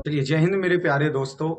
चलिए, जय हिंद मेरे प्यारे दोस्तों।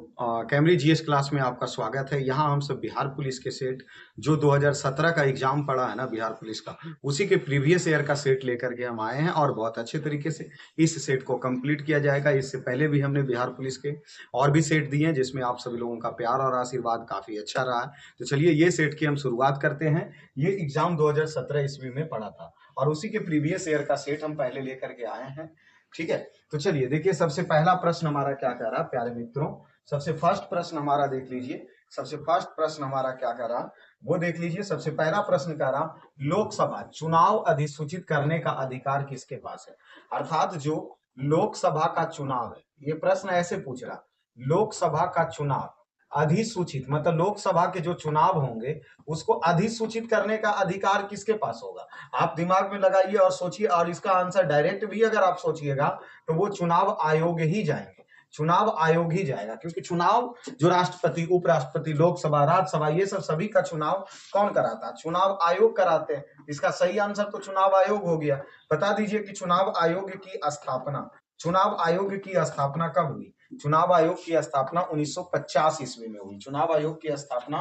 कैमब्रिज जीएस क्लास में आपका स्वागत है। यहाँ हम सब बिहार पुलिस के सेट जो 2017 का एग्जाम पड़ा है ना बिहार पुलिस का, उसी के प्रीवियस ईयर का सेट लेकर के हम आए हैं और बहुत अच्छे तरीके से इस सेट को कंप्लीट किया जाएगा। इससे पहले भी हमने बिहार पुलिस के और भी सेट दिए हैं जिसमें आप सभी लोगों का प्यार और आशीर्वाद काफी अच्छा रहा है। तो चलिए ये सेट की हम शुरुआत करते हैं। ये एग्जाम 2017 ईस्वी में पड़ा था और उसी के प्रीवियस ईयर का सेट हम पहले लेकर के आए हैं। ठीक है, तो चलिए देखिए, सबसे पहला प्रश्न हमारा क्या कह रहा है प्यारे मित्रों। सबसे फर्स्ट प्रश्न हमारा देख लीजिए। सबसे फर्स्ट प्रश्न हमारा क्या कह रहा, वो देख लीजिए। सबसे पहला प्रश्न कह रहा, लोकसभा चुनाव अधिसूचित करने का अधिकार किसके पास है। अर्थात जो लोकसभा का चुनाव है, ये प्रश्न ऐसे पूछ रहा, लोकसभा का चुनाव अधिसूचित मतलब लोकसभा के जो चुनाव होंगे उसको अधिसूचित करने का अधिकार किसके पास होगा। आप दिमाग में लगाइए और सोचिए, और इसका आंसर डायरेक्ट भी अगर आप सोचिएगा तो वो चुनाव आयोग ही जाएंगे। चुनाव आयोग ही जाएगा, क्योंकि चुनाव जो राष्ट्रपति, उपराष्ट्रपति, लोकसभा, राज्यसभा, ये सब सभी का चुनाव कौन कराता है? चुनाव आयोग कराते हैं। इसका सही आंसर तो चुनाव आयोग हो गया। बता दीजिए कि चुनाव आयोग की स्थापना, चुनाव आयोग की स्थापना कब हुई? चुनाव आयोग की स्थापना 1950 ईस्वी में हुई। चुनाव आयोग की स्थापना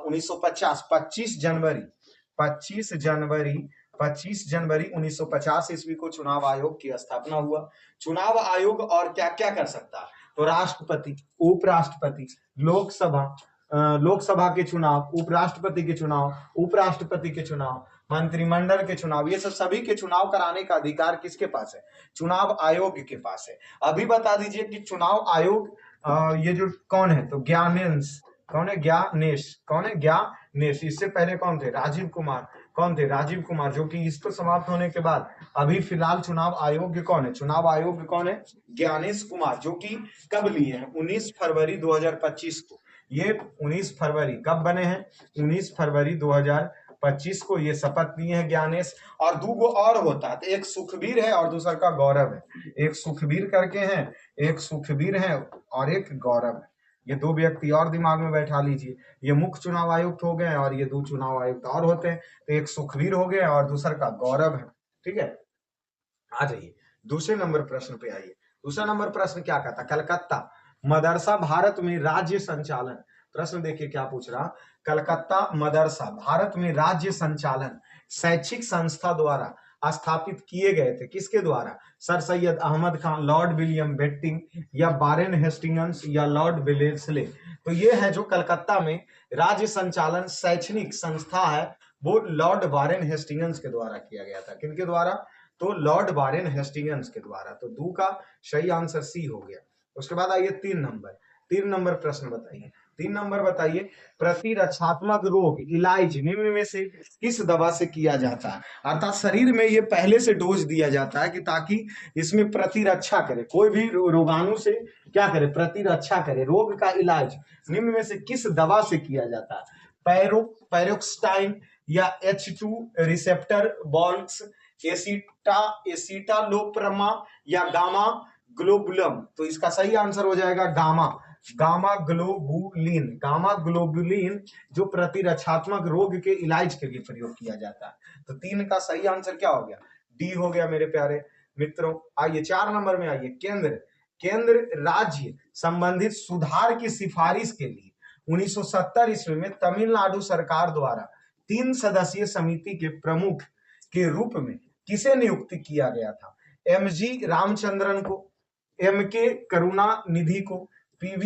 1950 25 जनवरी 25 जनवरी 25 जनवरी 1950 ईस्वी को चुनाव आयोग की स्थापना हुआ। चुनाव आयोग और क्या क्या कर सकता है? तो राष्ट्रपति, उपराष्ट्रपति, लोकसभा, लोकसभा के चुनाव, उपराष्ट्रपति के चुनाव, उपराष्ट्रपति के चुनाव, मंत्रिमंडल के चुनाव, ये सब सभी के चुनाव कराने का अधिकार किसके पास है? चुनाव आयोग के पास है। अभी बता दीजिए कि चुनाव आयोग ये जो कौन है, तो ज्ञानेश, कौन है? ज्ञानेश, कौन है? ज्ञानेश। इससे पहले कौन थे? राजीव कुमार। कौन थे? राजीव कुमार, जो कि इसको समाप्त होने के बाद अभी फिलहाल चुनाव आयोग कौन है? चुनाव आयोग कौन है? ज्ञानेश कुमार, जो कि कब लिए हैं? 19 फरवरी 2025 को। ये 19 फरवरी कब बने हैं? 19 फरवरी 2025 को ये शपथ लिए हैं ज्ञानेश। और दो गो और होता है, तो एक सुखबीर है और दूसरा का गौरव है। एक सुखबीर करके हैं, एक सुखबीर है और एक गौरव है। ये दो व्यक्ति और दिमाग में बैठा लीजिए। ये मुख्य चुनाव आयुक्त हो गए और ये दो चुनाव आयुक्त और होते हैं, तो एक सुखबीर हो गए और दूसरा का गौरव है। ठीक है, आ जाइए दूसरे नंबर प्रश्न पे आइए। दूसरा नंबर प्रश्न क्या कहता? कलकत्ता मदरसा भारत में राज्य संचालन। प्रश्न देखिए क्या पूछ रहा, कलकत्ता मदरसा भारत में राज्य संचालन शैक्षिक संस्था द्वारा स्थापित किए गए थे। किसके द्वारा? Sir Sayyid Ahmad Khan, Lord William Bentinck, या बारेन हेस्टिंग्स, या लॉर्ड वेलेस्ले। तो ये है जो कलकत्ता में राज्य संचालन शैक्षणिक संस्था है, वो लॉर्ड वारेन हेस्टिंग्स के द्वारा किया गया था। किनके द्वारा? तो लॉर्ड वारेन हेस्टिंग्स के द्वारा। तो दो का सही आंसर सी हो गया। उसके बाद आइए तीन नंबर प्रश्न बताइए। 3 नंबर बताइए, प्रतिरक्षात्मक रोग इलाज निम्न में से किस दवा से किया जाता है। अर्थात शरीर में ये पहले से डोज दिया जाता है कि ताकि इसमें प्रतिरक्षा करे, कोई भी रोगाणु से क्या करे? प्रतिरक्षा करे। रोग का इलाज निम्न में से किस दवा से किया जाता है? पैरोक्साइन, या H2 रिसेप्टर बॉल्स, एसिटालोप्रमा, या गामा ग्लोबुलम। तो इसका सही आंसर हो जाएगा गामा ग्लोबुलिन। गामा ग्लोबुलिन जो प्रतिरक्षात्मक रोग के इलाज के लिए प्रयोग किया जाता है। तो 3 का सही आंसर क्या हो गया? डी हो गया मेरे प्यारे मित्रों। आइए 4 नंबर में आइए। केंद्र राज्य संबंधित सुधार की सिफारिश के लिए 1970 ईस्वी में तमिलनाडु सरकार द्वारा 3 सदस्यीय समिति के प्रमुख के रूप में किसे नियुक्त किया गया था? MG रामचंद्रन को, MK करुणानिधि को, PV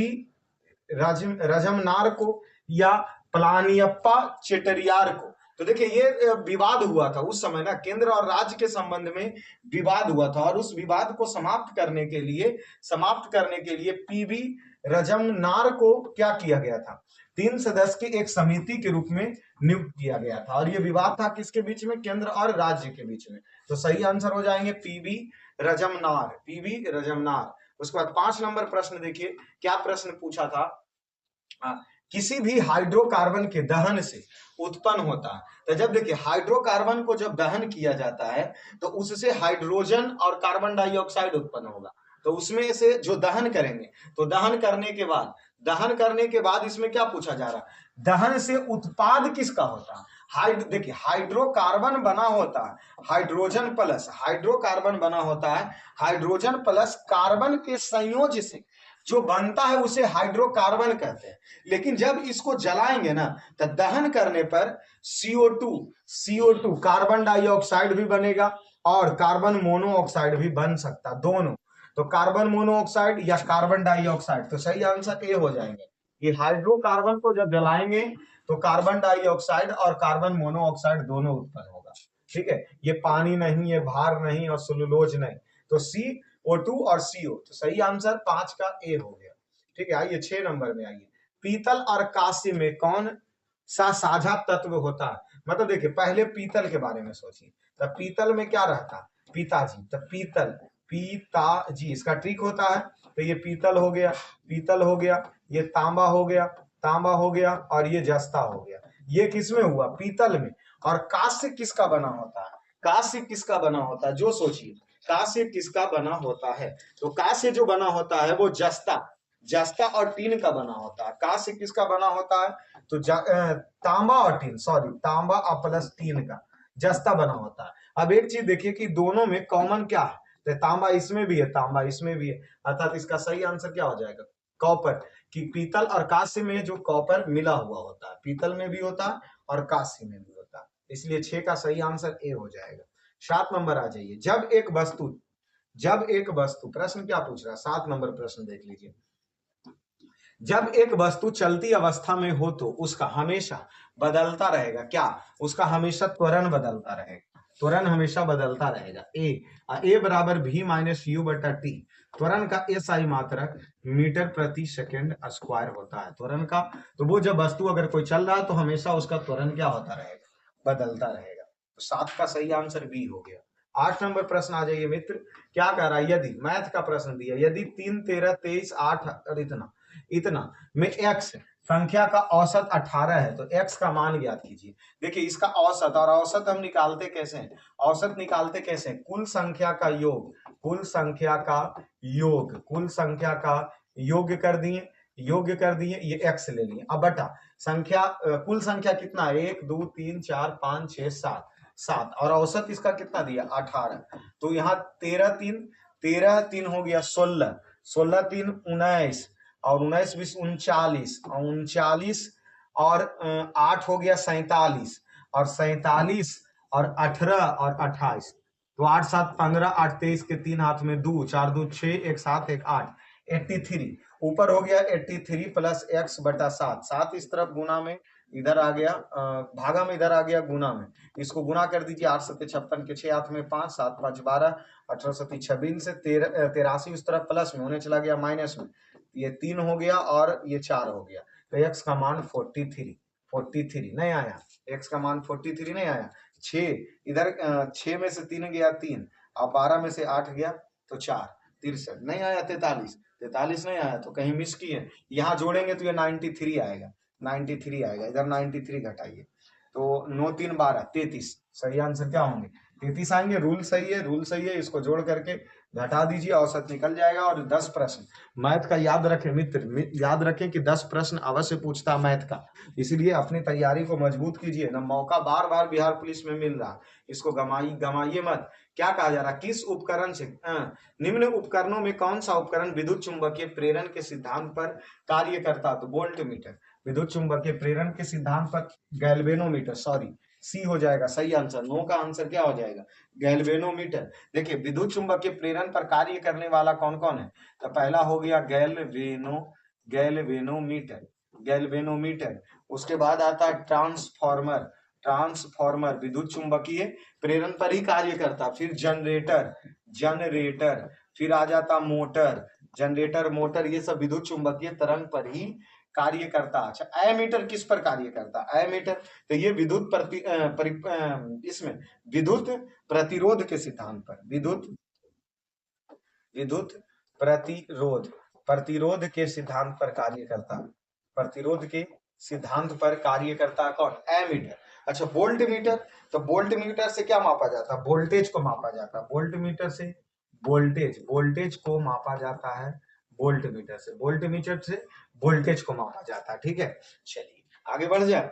रजमनार को, या पलानियप्पा चेट्टियार को। तो देखिए ये विवाद हुआ था उस समय ना, केंद्र और राज्य के संबंध में विवाद हुआ था, और उस विवाद को समाप्त करने के लिए PV रजमनार को क्या किया गया था? 3 सदस्य की एक समिति के रूप में नियुक्त किया गया था। और ये विवाद था किसके बीच में? केंद्र और राज्य के बीच में। तो सही आंसर हो जाएंगे PV रजमनार। उसके बाद 5 नंबर प्रश्न देखिए क्या प्रश्न पूछा था। किसी भी हाइड्रोकार्बन के दहन से उत्पन्न होता है। तो जब देखिए हाइड्रोकार्बन को जब दहन किया जाता है तो उससे हाइड्रोजन और कार्बन डाइऑक्साइड उत्पन्न होगा। तो उसमें से जो दहन करेंगे, तो दहन करने के बाद इसमें क्या पूछा जा रहा है? दहन से उत्पाद किसका होता है? देखिए हाइड्रोकार्बन बना होता है हाइड्रोजन प्लस, हाइड्रोकार्बन बना होता है हाइड्रोजन प्लस कार्बन के संयोज्य से जो बनता है उसे हाइड्रोकार्बन कहते हैं। लेकिन जब इसको जलाएंगे ना तो दहन करने पर CO2 कार्बन डाइऑक्साइड भी बनेगा और कार्बन मोनोऑक्साइड भी बन सकता, दोनों। तो कार्बन मोनोऑक्साइड या कार्बन डाइऑक्साइड, तो सही आंसर ए हो जाएंगे। ये हाइड्रोकार्बन को जब जलाएंगे तो कार्बन डाइऑक्साइड और कार्बन मोनोऑक्साइड दोनों उत्पन्न होगा। ठीक है, ये पानी नहीं, ये भार नहीं और सेलुलोज नहीं, तो CO2 और CO, तो सही आंसर 5 का ए हो गया। ठीक है, आइए 6 नंबर में आइए। पीतल और कांस्य में कौन सा साझा तत्व होता है? मतलब देखिए, पहले पीतल के बारे में सोचिए। तब पीतल में क्या रहता है? पिताजी। तब पीतल, पिताजी, इसका ट्रिक होता है। तो ये पीतल हो गया, पीतल हो गया, ये तांबा हो गया, तांबा हो गया, और ये जस्ता हो गया। ये किसमें हुआ? पीतल में। और कांस्य किसका बना होता है? कांस्य किसका बना होता है? जो सोचिए, कांस्य किसका बना होता है? तो कांस्य जो बना होता है वो जस्ता, जस्ता और टीन का बना होता है। कांस्य किसका बना होता है? तो तांबा और टीन, सॉरी, तांबा और प्लस टीन का जस्ता बना होता है। अब एक चीज देखिए कि दोनों में कॉमन क्या है? तो तांबा इसमें भी है, तांबा इसमें भी है, अर्थात इसका सही आंसर क्या हो जाएगा? कॉपर। कि पीतल और कांस्य में जो कॉपर मिला हुआ होता है, पीतल में भी होता है और कांस्य में भी होता है, इसलिए 6 का सही आंसर ए हो जाएगा। 7 नंबर आ जाइए। जब एक वस्तु, प्रश्न क्या पूछ रहा है? 7 नंबर प्रश्न देख लीजिए। जब एक वस्तु चलती अवस्था में हो तो उसका हमेशा बदलता रहेगा क्या? उसका हमेशा त्वरण बदलता रहेगा, त्वरण हमेशा बदलता रहेगा। ए बराबर भी माइनस यू बटा टी। त्वरण का एसआई मात्रक मीटर प्रति सेकेंड स्क्वायर होता है, त्वरण का। तो वो जब वस्तु अगर कोई चल रहा है तो हमेशा उसका त्वरण क्या होता रहेगा? बदलता रहेगा। तो 7 का सही आंसर बी हो गया। 8 नंबर प्रश्न आ जाइए मित्र। क्या कह रहा है? यदि, मैथ का प्रश्न दिया, यदि 3, 13, 23, 8 और इतना इतना में x संख्या का औसत 18 है तो x का मान ज्ञात कीजिए। देखिए, इसका औसत, और औसत हम निकालते कैसे हैं? औसत निकालते कैसे हैं? कुल संख्या का योग, कुल संख्या का योग, कुल संख्या का योग कर दिए, योग कर दिए, ये x ले लिए। अब बटा संख्या, कुल संख्या कितना? 1 2 3 4 5 6 7, 7, और औसत इसका कितना दिया? 18। तो यहाँ 13 3 हो गया 16, 16 3 19, और 19 20 39, और 39 और 8 हो गया 47, और 47 और 18 और 28, तो 8 7 15, 8 23 के 3 हाथ में 2, 4 2 6, 1 7 1 8, 83 ऊपर हो गया 83 प्लस x बटा 7, 7 इस तरफ गुना में इधर आ गया, भागा में इधर आ गया गुना में, इसको गुना कर दीजिए। 8 7 56 के 6 हाथ में 5, 7 5 12, 18 7 26 से 83 उस तरफ प्लस में होने चला गया माइनस में, ये 3 हो गया और ये 4 हो गया। तो x का मान 43 नहीं आया, x का मान 43 नहीं आया। 6 इधर, 6 में से 3 गया 3, अब 12 में से 8 गया तो 4, 63 नहीं आया। 43 नहीं आया, तो कहीं मिस किए, यहाँ जोड़ेंगे तो ये 93 आएगा, 93 आएगा। इधर 93 घटाइए तो 9 3 12, 33, सही आंसर क्या होंगे? 33 आएंगे। रूल सही है, रूल सही है, इसको जोड़ करके घटा दीजिए, औसत निकल जाएगा। और 10 प्रश्न मैथ का याद रखें मित्र, याद रखें कि 10 प्रश्न अवश्य पूछता है मैथ का, इसलिए अपनी तैयारी को मजबूत कीजिए ना। मौका बार बार बिहार पुलिस में मिल रहा, इसको गमाइए मत। क्या कहा जा रहा? किस उपकरण से, निम्न उपकरणों में कौन सा उपकरण विद्युत चुंबकीय प्रेरण के सिद्धांत पर कार्य करता? तो वोल्ट मीटर। विद्युत चुंबकीय प्रेरण के सिद्धांत पर गैल्वेनोमीटर, सॉरी, सी हो जाएगा सही आंसर। नो का आंसर क्या हो जाएगा? गैल्वेनोमीटर। देखिए, विद्युत चुंबकीय प्रेरण पर कार्य करने वाला कौन कौन है? तो पहला हो गया गैल्वेनोमीटर। उसके बाद आता है ट्रांसफॉर्मर विद्युत चुंबकीय प्रेरण पर ही कार्य करता। फिर जनरेटर, फिर आ जाता मोटर, मोटर, ये सब विद्युत चुंबकीय तरंग पर ही कार्य करता। अच्छा, एमीटर किस पर कार्य करता? एमीटर, तो ये इसमें विद्युत प्रतिरोध के सिद्धांत पर, विद्युत प्रतिरोध के सिद्धांत पर कार्य करता, प्रतिरोध के सिद्धांत पर कार्य करता कौन? एमीटर। अच्छा, वोल्ट मीटर, तो वोल्ट मीटर से क्या मापा जाता? वोल्टेज को मापा जाता। वोल्ट मीटर से वोल्टेज को मापा जाता है, वोल्ट मीटर से वोल्टेज को मापा जाता है। ठीक है, चलिए आगे बढ़ जाए।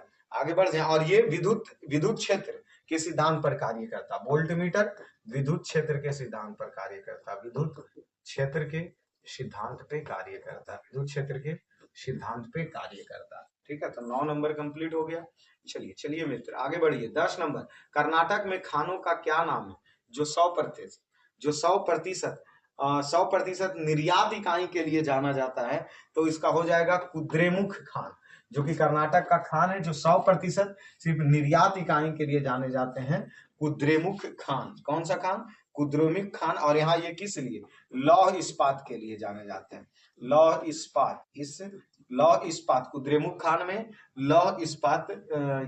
और ये विद्युत क्षेत्र के सिद्धांत पर कार्य करता। वोल्ट मीटर विद्युत क्षेत्र के सिद्धांत पर कार्य करता, विद्युत क्षेत्र के सिद्धांत पे कार्य करता है, विद्युत क्षेत्र के सिद्धांत पे कार्य करता है। ठीक है, तो 9 नंबर कंप्लीट हो गया। चलिए चलिए मित्र आगे बढ़िए। 10 नंबर, कर्नाटक में खानों का क्या नाम है जो 100% जो 100% 100% निर्यात इकाई के लिए जाना जाता है, तो इसका हो जाएगा कुद्रेमुख खान, जो कि कर्नाटक का खान है जो 100% सिर्फ निर्यात इकाई के लिए जाने जाते हैं, कुद्रेमुख खान। कौन सा खान? कुद्रेमुख खान। और यहाँ ये किस लिए? लौह इस्पात के लिए जाने जाते हैं, लौह इस्पात। इस लौह इस्पात कुद्रेमुख खान में लौह इस्पात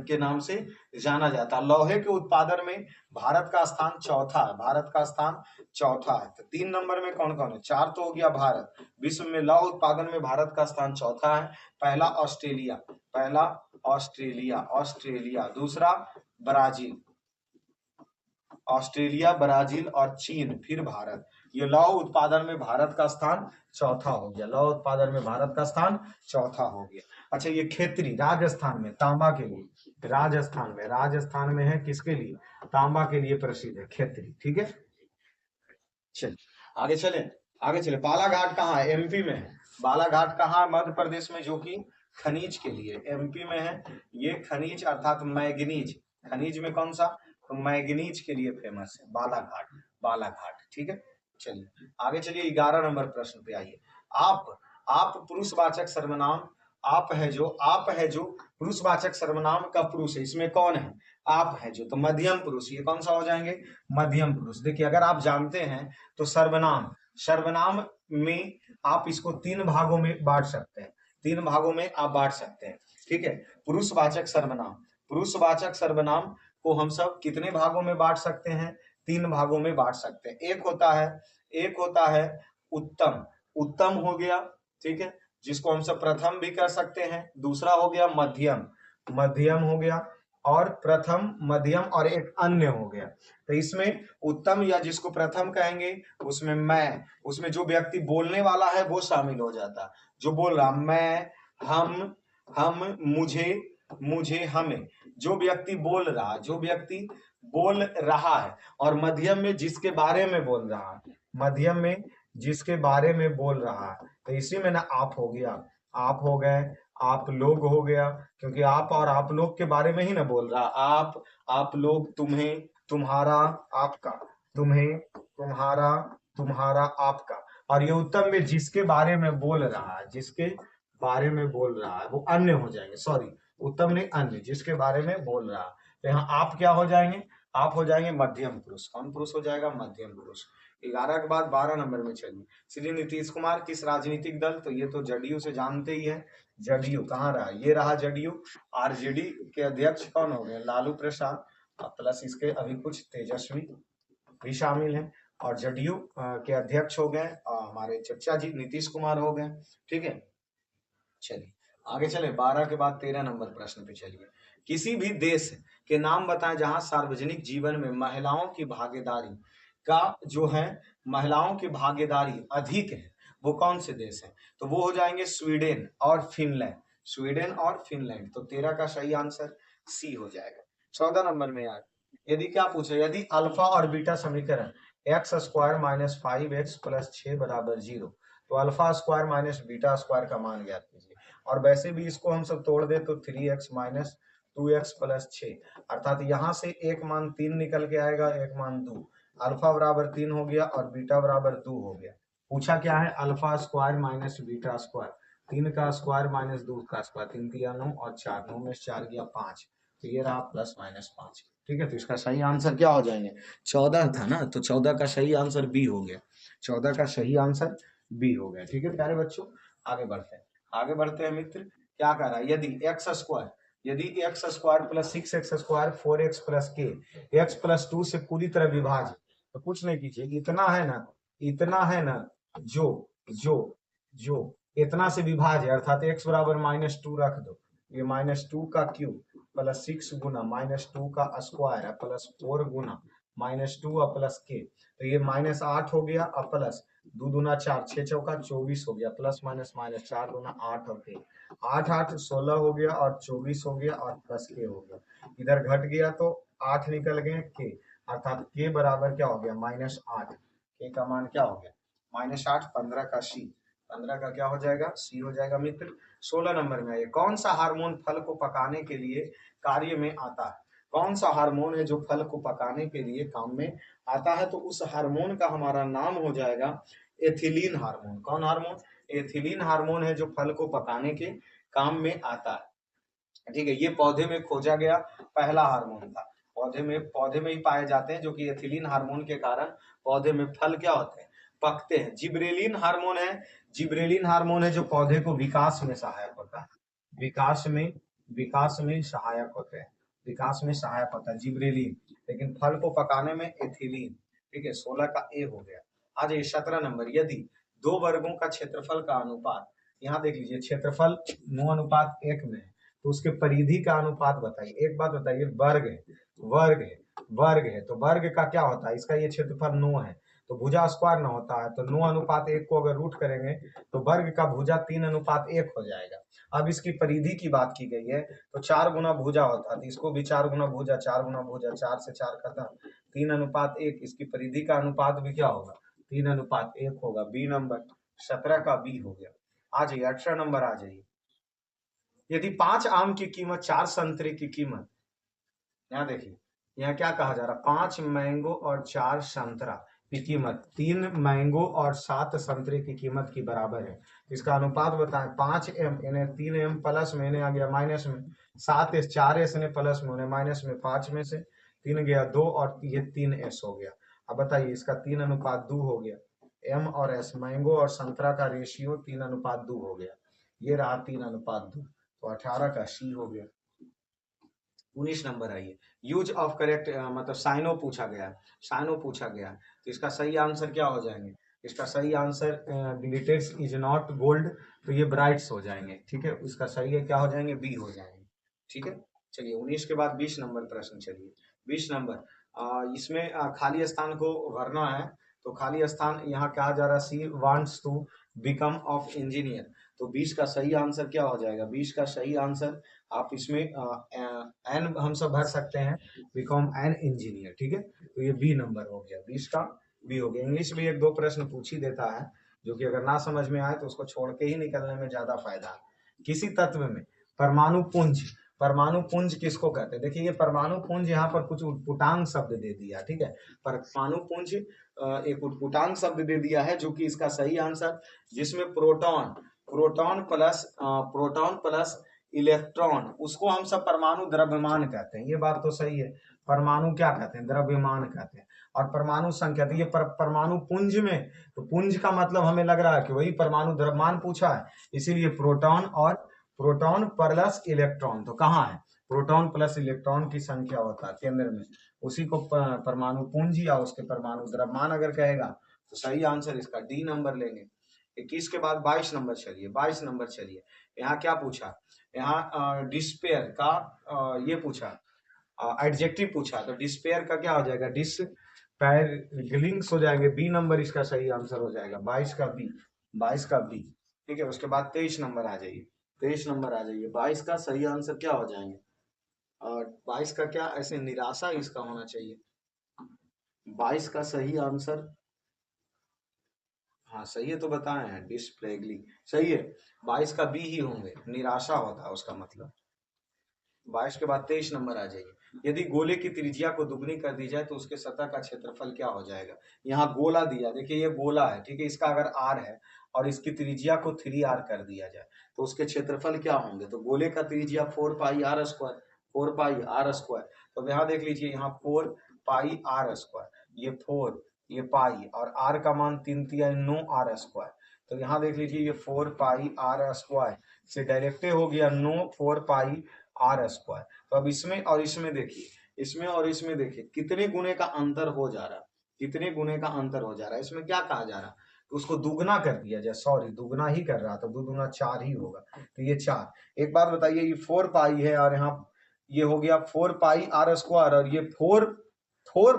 के नाम से जाना जाता है। लोहे के उत्पादन में भारत का स्थान चौथा है, भारत का स्थान चौथा है। तो 3 नंबर में कौन कौन है? 4 तो हो गया भारत, विश्व में लौह उत्पादन में भारत का स्थान चौथा है। पहला ऑस्ट्रेलिया, पहला ऑस्ट्रेलिया, ऑस्ट्रेलिया। दूसरा ब्राजील, ऑस्ट्रेलिया, ब्राजील और चीन, फिर भारत। ये लौह उत्पादन में भारत का स्थान चौथा हो गया, लौह उत्पादन में भारत का स्थान चौथा हो गया। अच्छा, ये खेतरी राजस्थान में तांबा के लिए, राजस्थान में है, किसके लिए? तांबा के लिए प्रसिद्ध है खेतरी। ठीक है, चलिए आगे चले, आगे चले। बालाघाट कहाँ है? एमपी में है। बालाघाट कहाँ है? मध्य प्रदेश में, जो कि खनिज के लिए, एमपी में है। ये खनिज अर्थात मैग्नीज, खनिज में कौन सा? तो मैग्नीज के लिए फेमस है बालाघाट, बालाघाट। ठीक है, चलिए आगे चलिए। 11 नंबर प्रश्न पे आइए। आप पुरुषवाचक सर्वनाम, आप है जो पुरुषवाचक सर्वनाम का पुरुष है, इसमें कौन है? आप है जो, तो मध्यम पुरुष। ये कौन सा हो जाएंगे? मध्यम पुरुष। देखिए, अगर आप जानते हैं तो सर्वनाम, सर्वनाम में आप इसको 3 भागों में बांट सकते हैं, 3 भागों में आप बांट सकते हैं। ठीक है, पुरुषवाचक सर्वनाम, पुरुषवाचक सर्वनाम को हम सब कितने भागों में बांट सकते हैं? 3 भागों में बांट सकते हैं। एक होता है उत्तम, उत्तम हो गया, ठीक है, जिसको हम सब प्रथम भी कर सकते हैं। दूसरा हो गया मध्यम, मध्यम हो गया, और प्रथम, मध्यम और एक अन्य हो गया। तो इसमें उत्तम या जिसको प्रथम कहेंगे, उसमें मैं, उसमें जो व्यक्ति बोलने वाला है वो शामिल हो जाता, जो बोल रहा, मैं, हम, मुझे, हमें, जो व्यक्ति बोल रहा, जो व्यक्ति बोल रहा है। और मध्यम में जिसके बारे में बोल रहा है, मध्यम में जिसके बारे में बोल रहा है, तो इसी में ना आप हो गया, आप हो गए, आप लोग हो गया, क्योंकि आप और आप लोग के बारे में ही ना बोल रहा। आप लोग, तुम्हें, तुम्हारा, आपका, तुम्हें, तुम्हारा, तुम्हारा, आपका। और ये उत्तम में जिसके बारे में बोल रहा है, जिसके बारे में बोल रहा है, वो अन्य हो जाएंगे। सॉरी, उत्तम ने अन्य, जिसके बारे में बोल रहा। तो यहाँ आप क्या हो जाएंगे? आप हो जाएंगे मध्यम पुरुष। कौन पुरुष हो जाएगा? मध्यम पुरुष। 11 के बाद 12 नंबर में चलिए। श्री नीतीश कुमार किस राजनीतिक दल? तो ये तो जदयू से जानते ही है। जदयू कहाँ रहा? ये रहा जदयू। आरजेडी के अध्यक्ष कौन हो गए? लालू प्रसाद, प्लस इसके अभी कुछ तेजस्वी भी शामिल हैं। और जदयू के अध्यक्ष हो गए हमारे चचा जी नीतीश कुमार हो गए। ठीक है, चलिए आगे चले। 12 के बाद 13 नंबर प्रश्न पे चलिए। किसी भी देश के नाम बताएं जहां सार्वजनिक जीवन में महिलाओं की भागीदारी का जो है, महिलाओं की भागीदारी अधिक है, वो कौन से देश है? तो वो हो जाएंगे स्वीडन और फिनलैंड, स्वीडन और फिनलैंड। तो 13 का सही आंसर सी हो जाएगा। 14 नंबर में यार, यदि क्या पूछे, यदि अल्फा और बीटा समीकरण x square minus 5x plus 6 बराबर 0, तो alpha square minus beta square का मान ज्ञात कीजिए। और वैसे भी इसको हम सब तोड़ दे तो 3x माइनस 2x प्लस 6, अर्थात यहाँ से एक मान 3 निकल के आएगा, एक मान 2। अल्फा बराबर 3 हो गया और बीटा बराबर 2 हो गया। पूछा क्या है? Alpha square minus beta square, 3 का स्क्वायर माइनस 2 का स्क्वायर, 3 तिया 9 और 4, 9 में 4 गया 5, तो ये रहा प्लस माइनस 5। ठीक है, तो इसका सही आंसर क्या हो जाएंगे? 14 था ना, तो 14 का सही आंसर बी हो गया, 14 का सही आंसर बी हो गया। ठीक है प्यारे बच्चों, आगे बढ़ते हैं, आगे बढ़ते हैं मित्र। क्या कह रहा है? यदि एक्स स्क्वायर, यदि x square plus 6x square 4x plus के एक्स प्लस 2 से पूरी तरह विभाजित, तो कुछ नहीं कीजिए, इतना है ना, इतना है ना, जो जो जो इतना से विभाज्य, अर्थात x बराबर -2 रख दो, ये -2 का क्यूब प्लस 6 गुना -2 का स्क्वायर प्लस 4 गुना -2 और प्लस के, तो ये -8 हो गया और प्लस 2 दूना 4, 6 चौका 24 हो गया, प्लस माइनस माइनस 4 दूना 8 और के, 8 8 16 हो गया और 24 हो गया और प्लस के हो गया। इधर घट गया तो 8 निकल गए के, अर्थात के बराबर क्या हो गया? -8। के का मान क्या हो गया? -8 15 का सी, 15 का क्या हो जाएगा, सी हो जाएगा मित्र। 16 नंबर में आइए, कौन सा हार्मोन फल को पकाने के लिए कार्य में आता है? कौन सा हार्मोन है जो फल को पकाने के लिए काम में आता है? तो उस हार्मोन का हमारा नाम हो जाएगा एथिलीन हार्मोन। कौन हार्मोन? एथिलीन हार्मोन है जो फल को पकाने के काम में आता है। ठीक है, ये पौधे में खोजा गया पहला हार्मोन था। पौधे में ही पाए जाते हैं, जो कि एथिलीन हार्मोन के कारण पौधे में फल क्या होते हैं, पकते हैं। जिब्रेलिन हार्मोन है, जिब्रेलिन हार्मोन है जो पौधे को विकास में सहायक होता है, विकास में सहायक होते हैं, विकास में सहायक होता है जिब्रेलिन। लेकिन फल को पकाने में एथिलीन। ठीक है, 16 का ए हो गया। आ जाइए 17 नंबर, यदि दो वर्गों का क्षेत्रफल का अनुपात, यहाँ देख लीजिए क्षेत्रफल 9:1 में है, तो उसके परिधि का अनुपात बताइए। एक बात बताइए, वर्ग है, वर्ग है, वर्ग है, तो वर्ग का क्या होता है, इसका ये क्षेत्रफल 9 है, तो भुजा स्क्वायर ना होता है, तो 9:1 को अगर रूट करेंगे तो वर्ग का भुजा 3:1 हो जाएगा। अब इसकी परिधि की बात की गई है, तो 4 गुना भुजा होता है, तो इसको भी 4 गुना भुजा, 4 गुना भुजा, 4 से 4 खत्म, 3:1, इसकी परिधि का अनुपात भी क्या होगा, 3:1 होगा। बी नंबर 17 का बी हो गया। आ जाइए 18 नंबर, आ जाइए, यदि 5 आम की कीमत 4 संतरे की कीमत, यहाँ देखिए, यहाँ क्या कहा जा रहा है, 5 मैंगो और 4 संतरा की कीमत 3 मैंगो और 7 संतरे की कीमत की बराबर है, इसका अनुपात बताएं। 5m यानी 3m प्लस में, इन्हें आ गया माइनस में, 7s 4s ने प्लस में, उन्हें माइनस में, 5 में से 3 गया 2 और ये 3s हो गया। अब बताइए, इसका 3:2 हो गया। m और s, मैंगो और संतरा का रेशियो 3:2 हो गया, ये रहा 3:2, तो 18 का सी हो गया। 19 नंबर आइए, यूज ऑफ करेक्ट, मतलब साइनो पूछा गया है, साइनो पूछा गया है, तो इसका सही आंसर क्या हो जाएंगे, इसका सही answer glitters is not gold, तो ये ब्राइट्स हो जाएंगे। ठीक है, इसका सही है क्या हो जाएंगे, बी हो जाएंगे। ठीक है, चलिए 19 के बाद 20 नंबर प्रश्न, चलिए 20 नंबर, इसमें खाली स्थान को भरना है, तो खाली स्थान यहाँ कहा जा रहा है, she wants to become of engineer, तो 20 का सही आंसर क्या हो जाएगा, 20 का सही आंसर आप इसमें एन हम सब भर सकते हैं, बिकॉम एन इंजीनियर। ठीक है, तो ये बी नंबर हो गया, 20 का बी हो गया। इंग्लिश में 1-2 प्रश्न पूछ ही देता है, जो कि अगर ना समझ में आए तो उसको छोड़ के ही निकलने में ज्यादा फायदा है। किसी तत्व में परमाणु पुंज, परमाणु पुंज किसको कहते हैं, देखिए ये परमाणु पुंज यहाँ पर कुछ उटपुटांग शब्द दे दिया। ठीक है, परमाणु पुंज एक उटपुटांग शब्द दे दिया है, जो कि इसका सही आंसर, जिसमें प्रोटॉन प्रोटॉन प्लस इलेक्ट्रॉन, उसको हम सब परमाणु द्रव्यमान कहते हैं। ये बात तो सही है, परमाणु क्या कहते हैं, द्रव्यमान कहते हैं। और परमाणु संख्या, तो ये परमाणु पुंज में, तो पुंज का मतलब हमें लग रहा है कि वही परमाणु द्रव्यमान पूछा है, इसीलिए प्रोटॉन प्लस इलेक्ट्रॉन, तो कहाँ है, प्रोटॉन प्लस इलेक्ट्रॉन की संख्या होता है केंद्र में, उसी को परमाणु पुंज या उसके परमाणु द्रव्यमान अगर कहेगा, तो सही आंसर इसका डी नंबर लेंगे। 21 के बाद 22 नंबर, चलिए 22 नंबर, चलिए यहाँ क्या पूछा, यहाँ डिस्पेयर का ये पूछा, एडजेक्टिव पूछा, तो डिस्पेयर का क्या हो जाएगा, डिस्पेयरिंग्स हो जाएंगे, बी नंबर इसका सही आंसर हो जाएगा, 22 का बी, 22 का बी। ठीक है, उसके बाद 23 नंबर आ जाइए, 23 नंबर आ जाइए, 22 का सही आंसर क्या हो जाएंगे, और 22 का क्या ऐसे निराशा इसका होना चाहिए, 22 का सही आंसर, हाँ सही है तो बताए हैं, डिस्प्लेगली सही है, 22 का बी ही होंगे, निराशा होता है उसका मतलब। 22 के बाद 23 नंबर आ जाइए, यदि गोले की त्रिज्या को दुगनी कर दी जाए तो उसके सतह का क्षेत्रफल क्या हो जाएगा। यहाँ गोला दिया, देखिए ये गोला है, ठीक है, इसका अगर आर है और इसकी त्रिज्या को 3r कर दिया जाए तो उसके क्षेत्रफल क्या होंगे, तो गोले का त्रिज्या 4πr², 4πr², तो यहाँ देख लीजिए, यहाँ 4πr², ये 4, ये पाई, और r का मान 3 3 9r², तो यहाँ देख लीजिए ये 4πr² से डायरेक्ट हो गया 9 4πr²। तो अब इसमें और इसमें देखिए, इसमें और इसमें देखिए कितने गुने का अंतर हो जा रहा है, कितने गुने का अंतर हो जा रहा है। इसमें क्या कहा जा रहा है, तो उसको दुगना कर दिया जाए, सॉरी दुगना ही कर रहा था, 2 दूना 4 ही होगा, तो ये 4। एक बात बताइए, ये 4 पाई है और यहाँ ये हो गया 4πr², और ये 4πr², तो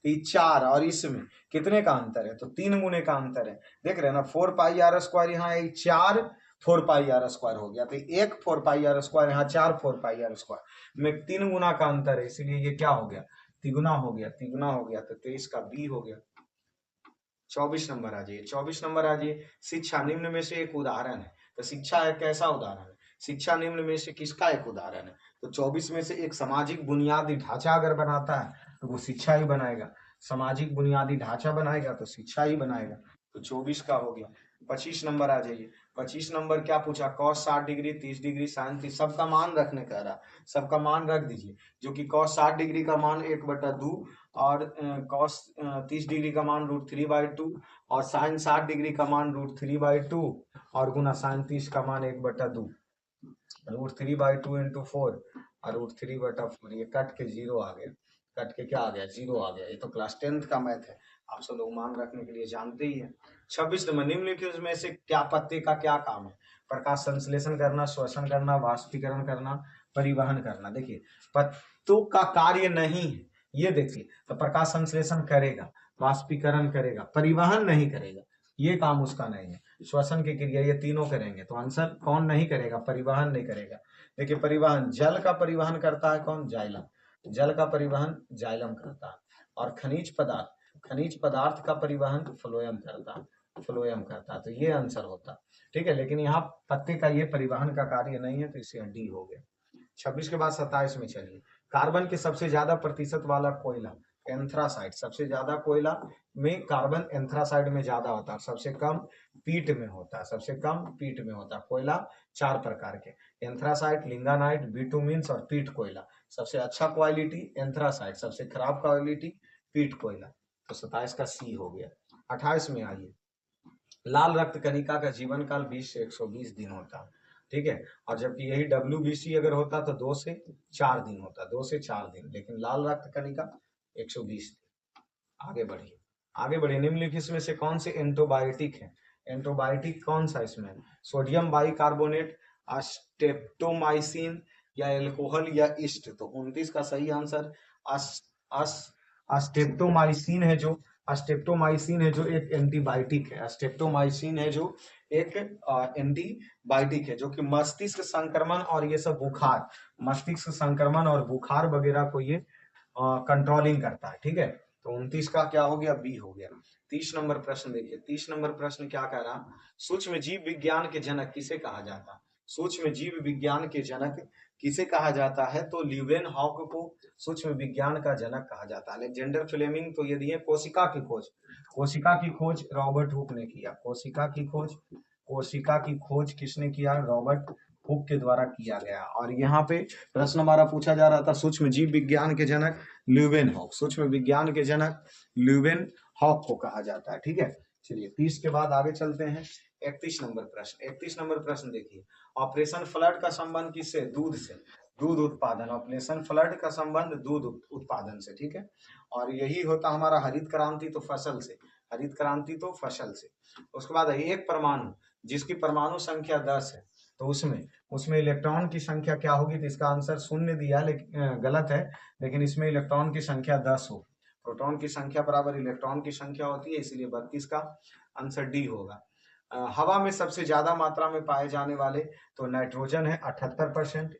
ये 4 और इसमें कितने का अंतर है, तो 3 गुने का अंतर है, देख रहे हैं ना, 4πr², यहाँ 4 4πr² हो गया, तो 1 4πr², यहाँ 4 4πr² में 3 गुना का अंतर है, इसीलिए ये क्या हो गया, तिगुना हो गया, तिगुना हो गया, तो 23 का बी हो गया। 24 नंबर आ जाइए, 24 नंबर आ जाइए। शिक्षा निम्न में से एक उदाहरण है। तो शिक्षा एक कैसा उदाहरण है? शिक्षा निम्न में से किसका एक उदाहरण है? तो 24 में से एक सामाजिक बुनियादी ढांचा अगर बनाता है तो वो शिक्षा ही बनाएगा। सामाजिक बुनियादी ढांचा बनाएगा तो शिक्षा ही बनाएगा। तो 24 का हो गया। 25 नंबर आ जाइए। 25 नंबर क्या पूछा? cos 60 डिग्री, 30 डिग्री, sin 30, सबका मान रखने कह रहा। सबका मान रख दीजिए, जो कि cos 60 डिग्री का मान 1/2 और cos 30 डिग्री का मान √3/2 और sin 60 डिग्री का मान √3/2 और गुना sin 30 का मान 1/2। √3/2 इंटू 4 और √3/4। ये कट के जीरो आ गया। कट के क्या आ गया? जीरो आ गया। ये तो क्लास 10th का मैथ है, आप सब लोग मान रखने के लिए जानते ही है। 26 नंबर, निम्नलिखित में से क्या पत्ते का क्या काम है? प्रकाश संश्लेषण करना, श्वसन करना, वाष्पीकरण करना, परिवहन करना। देखिए पत्तों का कार्य नहीं है, ये देखिए। तो प्रकाश संश्लेषण करेगा, वाष्पीकरण करेगा, परिवहन नहीं करेगा, ये काम उसका नहीं है। श्वसन की क्रिया ये तीनों करेंगे। तो आंसर कौन नहीं करेगा? परिवहन नहीं करेगा। देखिए परिवहन, जल का परिवहन करता है कौन? जाइलम। जल का परिवहन जाइलम करता है। और खनिज पदार्थ का परिवहन फ्लोएम करता है। फ्लोएम करता है। तो ये आंसर होता। ठीक है, लेकिन यहाँ पत्ते का ये परिवहन का कार्य नहीं है, तो इसे डी हो गया। 26 के बाद 27 में चलिए। कार्बन के सबसे ज्यादा प्रतिशत वाला कोयला एंथ्रासाइड। सबसे ज्यादा कोयला में कार्बन एंथ्रासाइड में ज्यादा होता है, सबसे कम पीट में होता है। सबसे कम पीट में होता है। कोयला 4 प्रकार के, एंथ्रासाइड, लिंगानाइट, बिटुमिन्स और पीट कोयला। सबसे अच्छा क्वालिटी एंथ्रासाइड, सबसे खराब क्वालिटी पीट कोयला। तो 27 का सी हो गया। 28 में आइए। लाल रक्त कणिका का जीवन काल 20 से 120 दिन होता है। ठीक है, और जबकि यही WBC अगर होता तो 2 से 4 दिन होता, 2 से 4 दिन, लेकिन लाल रक्त कणिका 120 दिन। आगे बढ़िए। आगे बढ़िए। निम्नलिखित में से कौन से एंटीबायोटिक है? एंटीबायोटिक कौन सा इसमें? सोडियम बाइकार्बोनेट, स्ट्रेप्टोमाइसिन या एल्कोहल या ईस्ट। तो 29 का सही आंसर स्ट्रेप्टोमाइसिन है। जो स्ट्रेप्टोमाइसिन है जो एक एंटीबायोटिक है। स्ट्रेप्टोमाइसिन है जो एक एंटीबायोटिक है, जो कि मस्तिष्क संक्रमण और ये सब बुखार, मस्तिष्क संक्रमण और बुखार वगैरह को ये कंट्रोलिंग करता है। ठीक है, तो 29 का क्या हो गया? बी हो गया। 30 नंबर प्रश्न देखिए। 30 नंबर प्रश्न क्या कह रहा? सूक्ष्म जीव विज्ञान के जनक किसे कहा जाता है? सूक्ष्म जीव विज्ञान के जनक किसे कहा जाता है? तो ल्यूवेन हॉक को सूक्ष्म विज्ञान का जनक कहा जाता है। अलेक्जेंडर फ्लेमिंग तो ये दिए कोशिका की खोज। कोशिका की खोज रॉबर्ट हुक ने किया। कोशिका की खोज किसने किया? रॉबर्ट हुक के द्वारा किया गया। और यहाँ पे प्रश्न हमारा पूछा जा रहा था, सूक्ष्म जीव विज्ञान के जनक ल्यूवेन हॉक। सूक्ष्म विज्ञान के जनक ल्यूवेन हॉक को कहा जाता है। ठीक है, चलिए 30 के बाद आगे चलते हैं। 31 नंबर प्रश्न। 31 नंबर प्रश्न देखिए। ऑपरेशन फ्लड का संबंध किससे? दूध से। दूध उत्पादन। ऑपरेशन फ्लड का संबंध दूध उत्पादन से। ठीक है, और यही होता हमारा हरित क्रांति तो फसल से। हरित क्रांति तो फसल से। उसके बाद एक परमाणु जिसकी परमाणु संख्या 10 है, तो उसमें इलेक्ट्रॉन की संख्या क्या होगी? तो इसका आंसर शून्य दिया, लेकिन गलत है, लेकिन इसमें इलेक्ट्रॉन की संख्या 10 हो। प्रोटॉन की संख्या बराबर इलेक्ट्रॉन की संख्या होती है, इसलिए 32 का आंसर डी होगा। हवा में सबसे ज्यादा मात्रा में पाए जाने वाले तो नाइट्रोजन है 78%,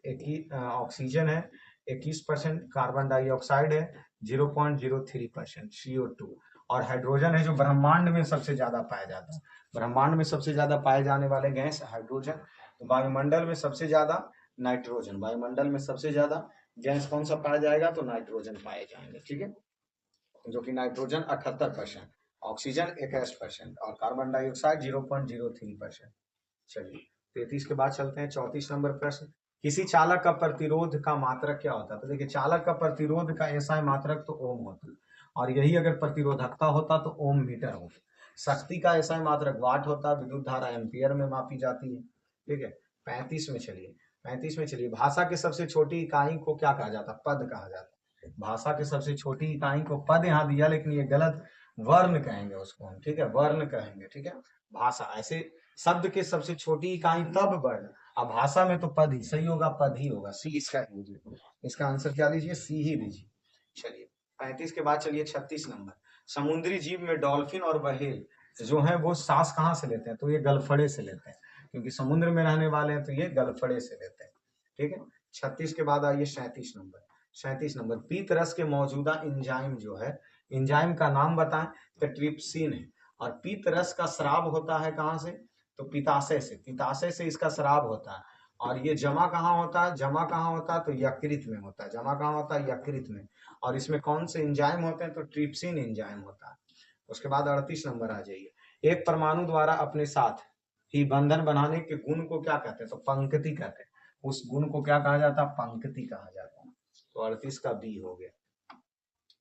ऑक्सीजन है 21%, कार्बन डाइऑक्साइड है 0.03%, CO2 और हाइड्रोजन है जो ब्रह्मांड में सबसे ज्यादा पाया जाता है। ब्रह्मांड में सबसे ज्यादा पाए जाने वाले गैस हाइड्रोजन। तो वायुमंडल में सबसे ज्यादा नाइट्रोजन। वायुमंडल में सबसे ज्यादा गैस कौन सा पाया जाएगा? तो नाइट्रोजन पाए जाएंगे। ठीक है, जो कि नाइट्रोजन 78%, ऑक्सीजन 21% और कार्बन डाइऑक्साइड 0.03%। चलिए 33 के बाद चलते हैं। 34 नंबर प्रश्न। किसी चालक का प्रतिरोध का मात्रक क्या होता है? तो देखिए चालक का प्रतिरोध का ऐसा मात्रक तो ओम होता है, और यही अगर प्रतिरोधकता होता तो ओम मीटर होता। शक्ति का ऐसा मात्रक वाट होता है। विद्युत धारा एम्पियर में मापी जाती है। ठीक है, 35 में चलिए। 35 में चलिए। भाषा की सबसे छोटी इकाई को क्या कहा जाता है? पद कहा जाता है। भाषा की सबसे छोटी इकाई को पद यहाँ दिया, लेकिन ये गलत, वर्ण कहेंगे उसको हम। ठीक है, वर्ण कहेंगे। ठीक है, भाषा ऐसे शब्द के सबसे छोटी इकाई तब वर्ण, अब भाषा में तो पद ही सही होगा, पद ही होगा। सी इसका लीजिए, इसका आंसर क्या लीजिए? सी ही लीजिए। चलिए 35 के बाद चलिए 36 नंबर। समुद्री जीव में डॉल्फिन और व्हेल जो है वो सांस कहाँ से लेते हैं? तो ये गलफड़े से लेते हैं, क्योंकि समुद्र में रहने वाले हैं, तो ये गलफड़े से लेते हैं। ठीक है, 36 के बाद आइए 37 नंबर। 37 नंबर। पीत रस के मौजूदा इंजाइम जो है, इंजाइम का नाम बताएं। तो ट्रिप्सिन है। और पीत रस का स्राव होता है कहाँ से? तो पिताशय से, पिताशय से इसका स्राव होता है। और ये जमा कहाँ होता है? जमा कहाँ होता है? तो यकृत में होता है। जमा कहाँ होता है? यकृत में। और इसमें कौन से एंजाइम होते हैं? तो ट्रिप्सिन एंजाइम होता है। उसके बाद 38 नंबर आ जाइए। एक परमाणु द्वारा अपने साथ ही बंधन बनाने के गुण को क्या कहते हैं? तो पंक्ति कहते हैं। उस गुण को क्या कहा जाता है? पंक्ति कहा जाता है। तो 38 का बी हो गया।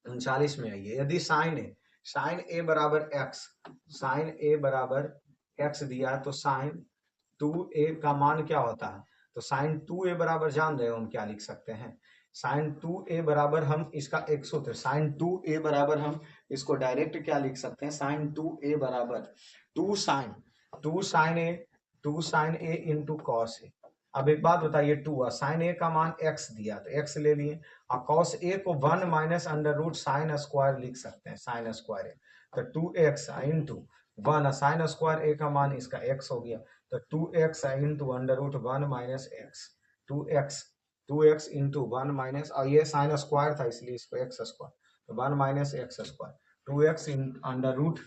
39 में आइए। यदि साइन ए बराबर एक्स, साइन ए बराबर एक्स दिया है तो साइन 2a का मान क्या होता है? तो साइन 2a बराबर जान रहे हो हम क्या लिख सकते हैं? साइन 2a बराबर हम इसका एक सूत्र, साइन 2a बराबर हम इसको डायरेक्ट क्या लिख सकते हैं? साइन 2a बराबर 2 sign a into cos A. अब एक बात बताइए, 2 साइन ए का मान x दिया तो x ले लिए, और कॉस ए को 1 minus under root sine square लिख सकते हैं, साइन स्क्वायर ए। तो 2x इंटू 1 साइन स्क्वायर ए का मान इसका x हो गया, तो 2x into under root 1 minus X, 2x into 1 minus, और ये साइन स्क्वायर था इसलिए इसको एक्स स्क्वायर, तो 1 minus X square, 2x under root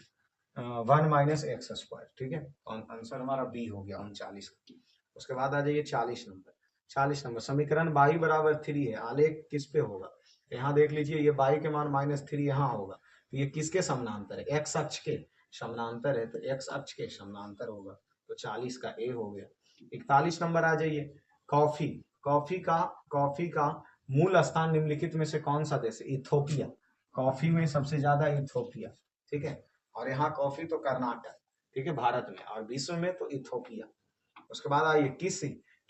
1 minus X square. ठीक है, आंसर हमारा बी हो गया 39। उसके बाद आ जाइए 40 नंबर। 40 नंबर, समीकरण y बराबर 3 है, आलेख किस पे होगा? यहाँ देख लीजिए, ये y के मान -3 यहाँ होगा, तो ये किसके समानांतर है? x अक्ष के समानांतर है, तो x अक्ष के समानांतर होगा, तो 40 का ए हो गया। 41 नंबर आ जाइए। कॉफी, कॉफी का मूल स्थान निम्नलिखित में से कौन सा देश है? इथोपिया। कॉफी में सबसे ज्यादा इथोपिया। ठीक है, और यहाँ कॉफी तो कर्नाटक, ठीक है, भारत में, और विश्व में तो इथोपिया। उसके बाद आइए,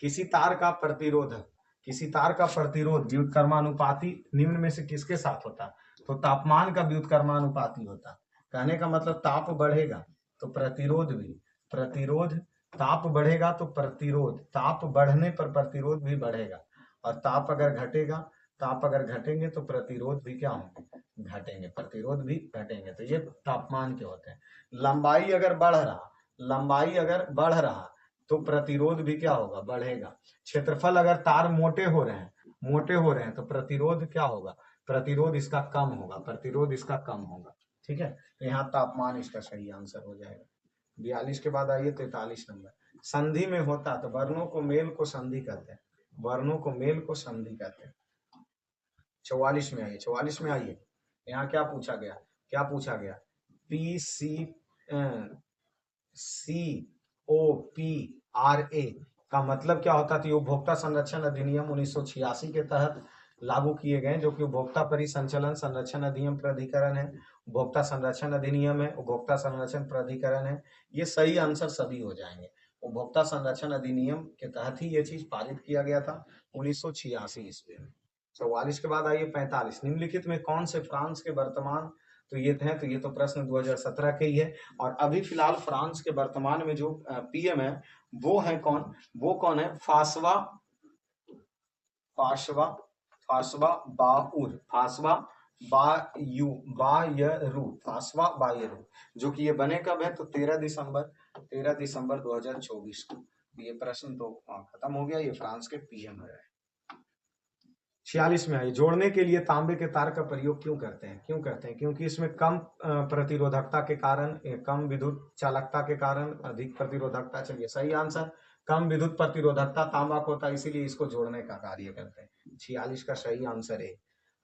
किसी तार का प्रतिरोध व्युत्क्रमानुपाती निम्न में से किसके साथ होता है? तो तापमान का व्युत्क्रमानुपाती होता है। कहने का मतलब ताप बढ़ेगा तो प्रतिरोध ताप बढ़ेगा तो प्रतिरोध, ताप बढ़ने पर प्रतिरोध भी बढ़ेगा, और ताप अगर घटेंगे तो प्रतिरोध भी क्या होंगे? घटेंगे, प्रतिरोध भी घटेंगे। तो ये तापमान के होते हैं। लंबाई अगर बढ़ रहा तो प्रतिरोध भी क्या होगा? बढ़ेगा। क्षेत्रफल अगर तार मोटे हो रहे हैं तो प्रतिरोध क्या होगा? प्रतिरोध इसका कम होगा। ठीक है, यहाँ तापमान इसका सही आंसर हो जाएगा। 42 के बाद आइए 43 नंबर। संधि में होता तो वर्णों को मेल को संधि कहते हैं, 44 में आइए। यहाँ क्या पूछा गया? COPRA का मतलब क्या होता था? उपभोक्ता संरक्षण अधिनियम 1986 के तहत लागू किए गए, जो कि उपभोक्ता परिसंचलन संरक्षण अधिनियम प्राधिकरण है, उपभोक्ता संरक्षण अधिनियम है, उपभोक्ता संरक्षण प्राधिकरण है। ये सही आंसर सभी हो जाएंगे। उपभोक्ता संरक्षण अधिनियम के तहत ही ये चीज पारित किया गया था 1986 ईस्वी में। 44 के बाद आइए 45। निम्नलिखित में कौन से फ्रांस के वर्तमान, तो ये तो प्रश्न 2017 के ही है, और अभी फिलहाल फ्रांस के वर्तमान में जो पीएम है वो है कौन? फासवा बायरू, जो कि ये बने कब है? तो 13 दिसंबर 2024 को। ये प्रश्न तो खत्म हो गया, ये फ्रांस के पीएम है। 46 में आइए। जोड़ने के लिए तांबे के तार का प्रयोग क्यों करते हैं? क्योंकि इसमें कम प्रतिरोधकता के कारण, कम विद्युत चालकता के कारण अधिक प्रतिरोधकता। चलिए, सही आंसर कम विद्युत प्रतिरोधकता तांबा को होता है, इसीलिए इसको जोड़ने का कार्य करते हैं। 46 का सही आंसर है।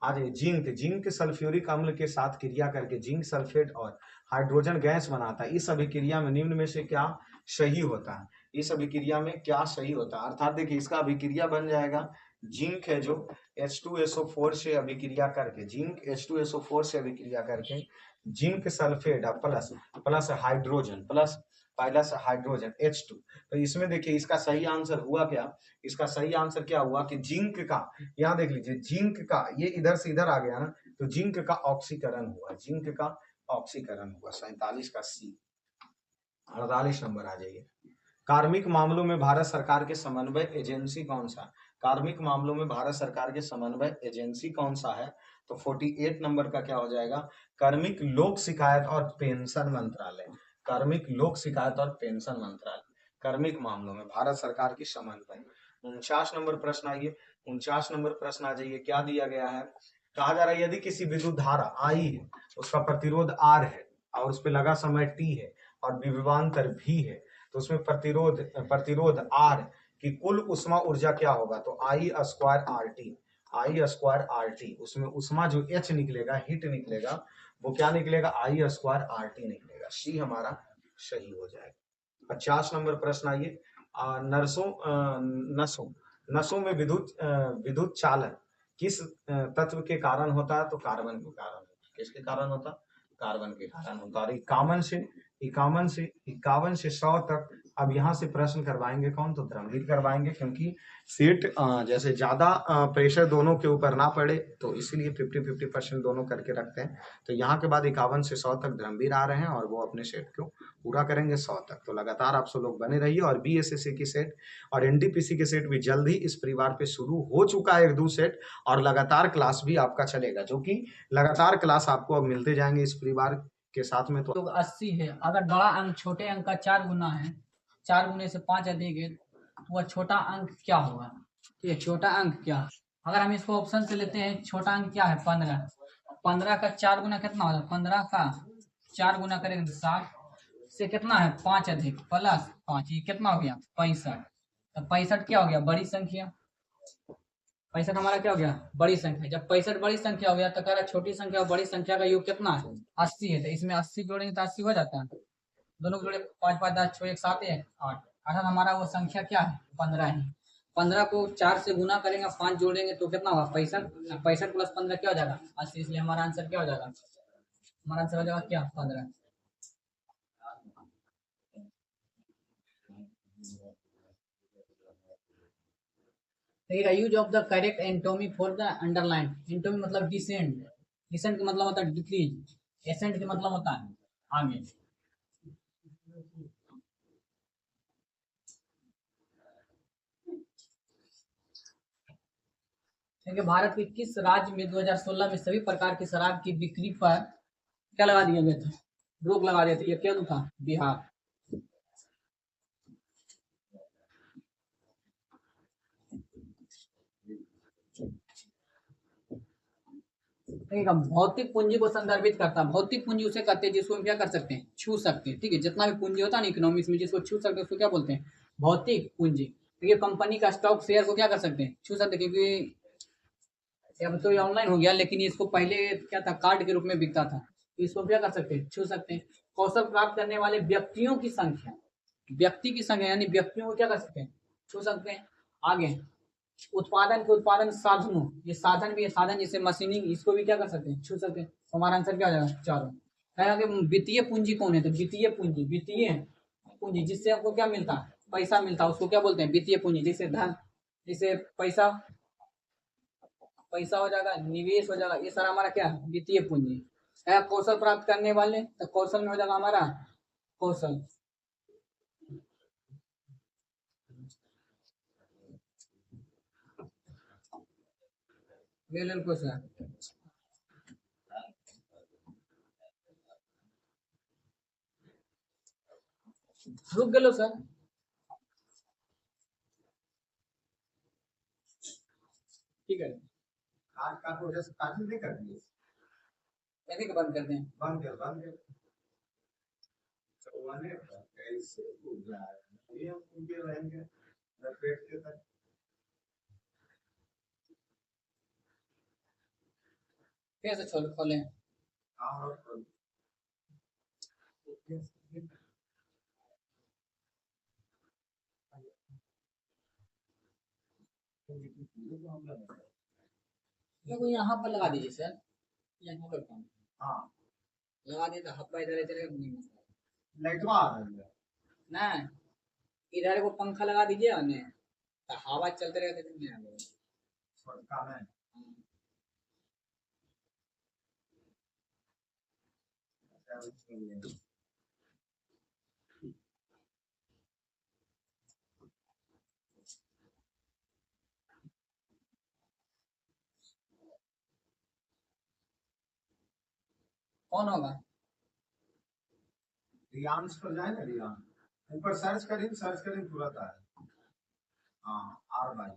आज जिंक सल्फ्यूरिक अम्ल के साथ क्रिया करके जिंक सल्फेट और हाइड्रोजन गैस बनाता है। इस अभिक्रिया में निम्न में से क्या सही होता है? अर्थात देखिए, इसका अभिक्रिया बन जाएगा, जिंक है जो H2SO4 से अभिक्रिया करके, zinc sulphate plus hydrogen H2। तो इसमें देखिए, इसका सही आंसर हुआ क्या? कि जिंक का, यहाँ देख लीजिए, जिंक का ये इधर से इधर आ गया ना, तो जिंक का ऑक्सीकरण हुआ, 47 का सी। 48 नंबर आ जाइए। कार्मिक मामलों में भारत सरकार के समन्वय एजेंसी कौन सा? तो 48 नंबर का क्या हो जाएगा? कार्मिक लोक शिकायत और पेंशन मंत्रालय। कार्मिक मामलों में भारत सरकार की समन्वय। 49 नंबर प्रश्न आ जाइए। क्या दिया गया है? कहा जा रहा है, यदि किसी विद्युत धारा I है, उसका प्रतिरोध R है, और उस पे लगा समय t है और विभवांतर v है, तो उसमें प्रतिरोध R की कुल उष्मा ऊर्जा क्या होगा, तो I² RT, उसमें उष्मा जो H निकलेगा, हीट निकलेगा, वो क्या निकलेगा, I² RT निकलेगा। सी हमारा सही हो जाएगा। 50 नंबर प्रश्न आइए। नर्सों नसों नसों में विद्युत चालन किस तत्व के कारण होता है, तो कार्बन के कारण होता है। किसके कारण होता, कार्बन के कारण होता है। और 51 से 100 तक अब यहाँ से प्रश्न करवाएंगे कौन, तो धर्मवीर करवाएंगे, क्योंकि सेट जैसे ज्यादा प्रेशर दोनों के ऊपर ना पड़े, तो इसीलिए 50-50% दोनों करके रखते हैं। तो यहाँ के बाद 51 से 100 तक धर्मवीर आ रहे हैं और वो अपने सेट को पूरा करेंगे 100 तक। तो लगातार आप सब लोग बने रहिए। और बीएसएससी की सेट और एनटीपीसी के सेट भी जल्द ही इस परिवार पे शुरू हो चुका है, 1-2 सेट, और लगातार क्लास भी आपका चलेगा, जो कि लगातार क्लास आपको अब मिलते जाएंगे इस परिवार के साथ में। तो 80 है। अगर बड़ा अंक छोटे अंक का 4 गुना है, 4 गुने से 5 अधिक है, तो वह छोटा अंक क्या होगा। ठीक है, छोटा अंक क्या, अगर हम इसको ऑप्शन से लेते हैं, छोटा अंक क्या है, 15। 15 का 4 गुना कितना होगा, 15 का 4 गुना करेंगे तो 60 से कितना है, 5 अधिक प्लस 5, ये कितना हो गया, 65। तो 65 क्या हो गया, बड़ी संख्या। 65 हमारा क्या हो गया, बड़ी संख्या। जब 65 बड़ी संख्या हो गया तो कह रहा छोटी संख्या और बड़ी संख्या का योग कितना है, 80 है। तो इसमें 80 जोड़ेंगे तो 80 हो जाता है। दोनों को जोड़े 5 5 10 6 1 7 है 8, अर्थात हमारा वो संख्या क्या है, 15 है। 15 को 4 से गुना करेंगे, 5 जोड़ेंगे तो कितना होगा, 65। 65 प्लस 15 क्या हो जाएगा, 80। इसलिए हमारा आंसर क्या हो जाएगा, हमारा आंसर हो जाएगा क्या, 15। Use of the correct antonym for the underline. Antonym मतलब डिसेंट, डिसेंट का मतलब होता है डिक्रीज, एसेंट का मतलब होता है आगे। क्योंकि भारत के किस राज्य में 2016 में सभी प्रकार की शराब की बिक्री पर क्या लगा दिया गया था, रोक लगा दिया था, ये क्या था, बिहार। भौतिक पूंजी को संदर्भित करता है। भौतिक पूंजी उसे कहते हैं जिसको हम क्या कर सकते हैं, छू सकते हैं। ठीक है, जितना भी पूंजी होता है ना इकोनॉमिक्स में, जिसको छू सकते हैं उसको क्या बोलते हैं, भौतिक पूंजी। देखिए कंपनी का स्टॉक शेयर को क्या कर सकते हैं, छू सकते हैं, क्योंकि अब तो ये ऑनलाइन हो गया, लेकिन इसको पहले क्या था, कार्ड के रूप में बिकता था। तो इसको क्या कर सकते हैं, छू सकते हैं। कौशल प्राप्त करने वाले व्यक्तियों की संख्या, व्यक्ति की संख्या यानी व्यक्तियों को क्या कर सकते हैं, छू सकते हैं। आगे उत्पादन के उत्पादन साधनों, ये साधन भी है, साधन जैसे मशीनिंग, इसको भी क्या कर सकते हैं, छू सकते हैं। तो हमारा आंसर क्या हो जाएगा, चारों। कहेगा कि वित्तीय पूंजी कौन है, तो वित्तीय पूंजी, वित्तीय पूंजी जिससे आपको क्या मिलता है, पैसा मिलता है, उसको क्या बोलते हैं, वित्तीय पूंजी। जैसे धन, जैसे पैसा, पैसा हो जाएगा, निवेश हो जाएगा, ये सारा हमारा क्या है, वित्तीय पूंजी। कौशल प्राप्त करने वाले, तो कौशल में हो जाएगा हमारा कौशल। कौशल रुक गए सर, ठीक है, आज का प्रोजेक्ट काफी नहीं कर दिए, ऐसे बंद कर दें, बंद कर तो वाले कैसे हो रहा है, ये हम उनके रहेंगे पेट के तक। फिर से खोलें। और देखो यहाँ पर लगा दीजिए सर, यहाँ पर काम हाँ लगा दिए तो हफ्ता इधर चलेगा, नहीं लाइटवा आ रही है ना, इधर को पंखा लगा दीजिए और नहीं तो हवा चलते रहेगा तो नहीं आएगा। काम है। कौन होगा, रियांश पर जाए ना, रियांश ऊपर सर्च करें तुरंत आए। हाँ आर भाई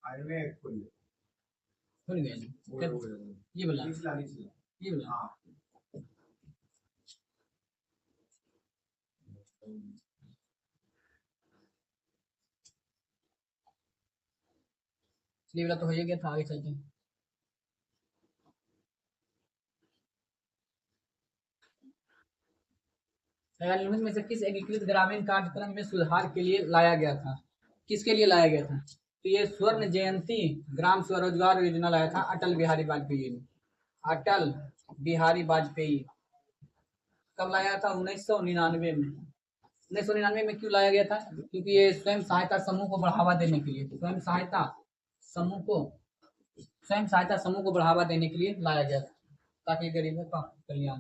आई में खुल खुल गया जी, ये बोला निचला निचला ये वाला। ये वाला तो हो ही गया था, आगे चलते हैं। निम्नलिखित में से किस एकीकृत ग्रामीण कार्यक्रम में सुधार के लिए लाया गया था? किसके लिए लाया गया था? तो ये स्वर्ण जयंती ग्राम स्वरोजगार योजना लाया था अटल बिहारी वाजपेयी ने। अटल बिहारी वाजपेयी कब लाया था? 1999 में। 1999 में क्यों लाया गया था? क्योंकि ये स्वयं सहायता समूह को बढ़ावा देने के लिए, स्वयं सहायता समूह को बढ़ावा देने के लिए लाया गया था, ताकि गरीबों का कल्याण।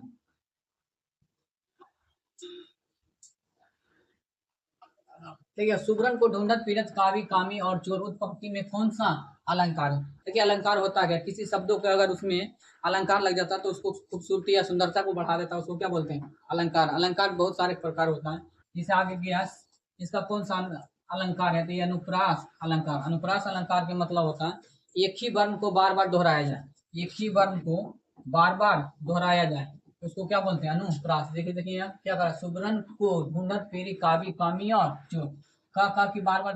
ठीक है, सुब्रन को ढूंढत पीड़त कावी कामी और चोर उत्पत्ति में कौन सा अलंकार है? देखिए अलंकार होता है, किसी शब्दों के अगर उसमें अलंकार लग जाता है तो उसको खूबसूरती या सुंदरता को बढ़ा देता है, उसको क्या बोलते हैं? अलंकार। अलंकार बहुत सारे प्रकार होता है, जिसे आगे गया इसका कौन सा अलंकार है? तो ये अनुप्रास अलंकार। अनुप्रास अलंकार के मतलब होता है एक ही वर्ण को बार बार दोहराया जाए, एक ही वर्ण को बार बार दोहराया जाए, उसको क्या बोलते हैं? अनुप्रास। देखिए देखिए यहाँ क्या करा, सुब्रन को ढूंढत पीरी कावी कामी और चोर, का की बार बार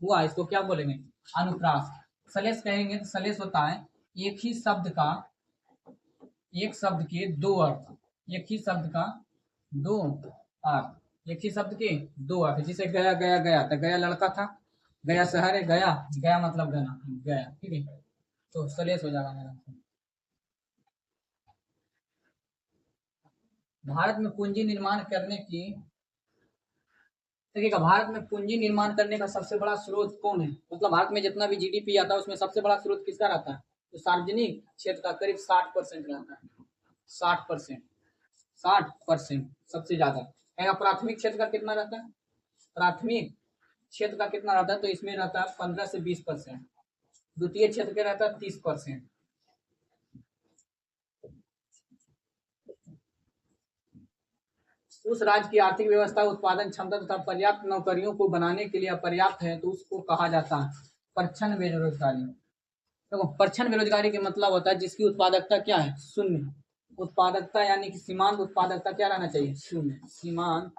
हुआ, इसको क्या बोलेंगे? अनुप्रास। सलेस कहेंगे तो सलेस होता है एक ही शब्द का, एक शब्द के दो अर्थ, एक ही शब्द का दो अर्थ, एक ही शब्द के दो अर्थ। जिसे गया गया गया, तो गया लड़का था, गया शहर है, गया गया मतलब गया गया, ठीक है, तो सलेस हो जाएगा मेरा। भारत में पूंजी निर्माण करने की, देखिएगा भारत में पूंजी निर्माण करने का सबसे बड़ा स्रोत कौन है? मतलब भारत में जितना भी जीडीपी आता है उसमें सबसे बड़ा स्रोत किसका रहता है? तो सार्वजनिक क्षेत्र का करीब 60% रहता है। 60%, 60% सबसे ज्यादा। कहेगा प्राथमिक क्षेत्र का कितना रहता है? प्राथमिक क्षेत्र का कितना रहता है? तो इसमें रहता है 15 से 20%। द्वितीय क्षेत्र का रहता है 30%। उस राज्य की आर्थिक व्यवस्था, उत्पादन क्षमता तथा पर्याप्त नौकरियों को बनाने के लिए अपर्याप्त है तो उसको कहा जाता है परछन बेरोजगारी। देखो परछन बेरोजगारी के मतलब होता है जिसकी उत्पादकता क्या है? शून्य। उत्पादकता यानी कि सीमांत उत्पादकता क्या रहना चाहिए? शून्य। सीमांत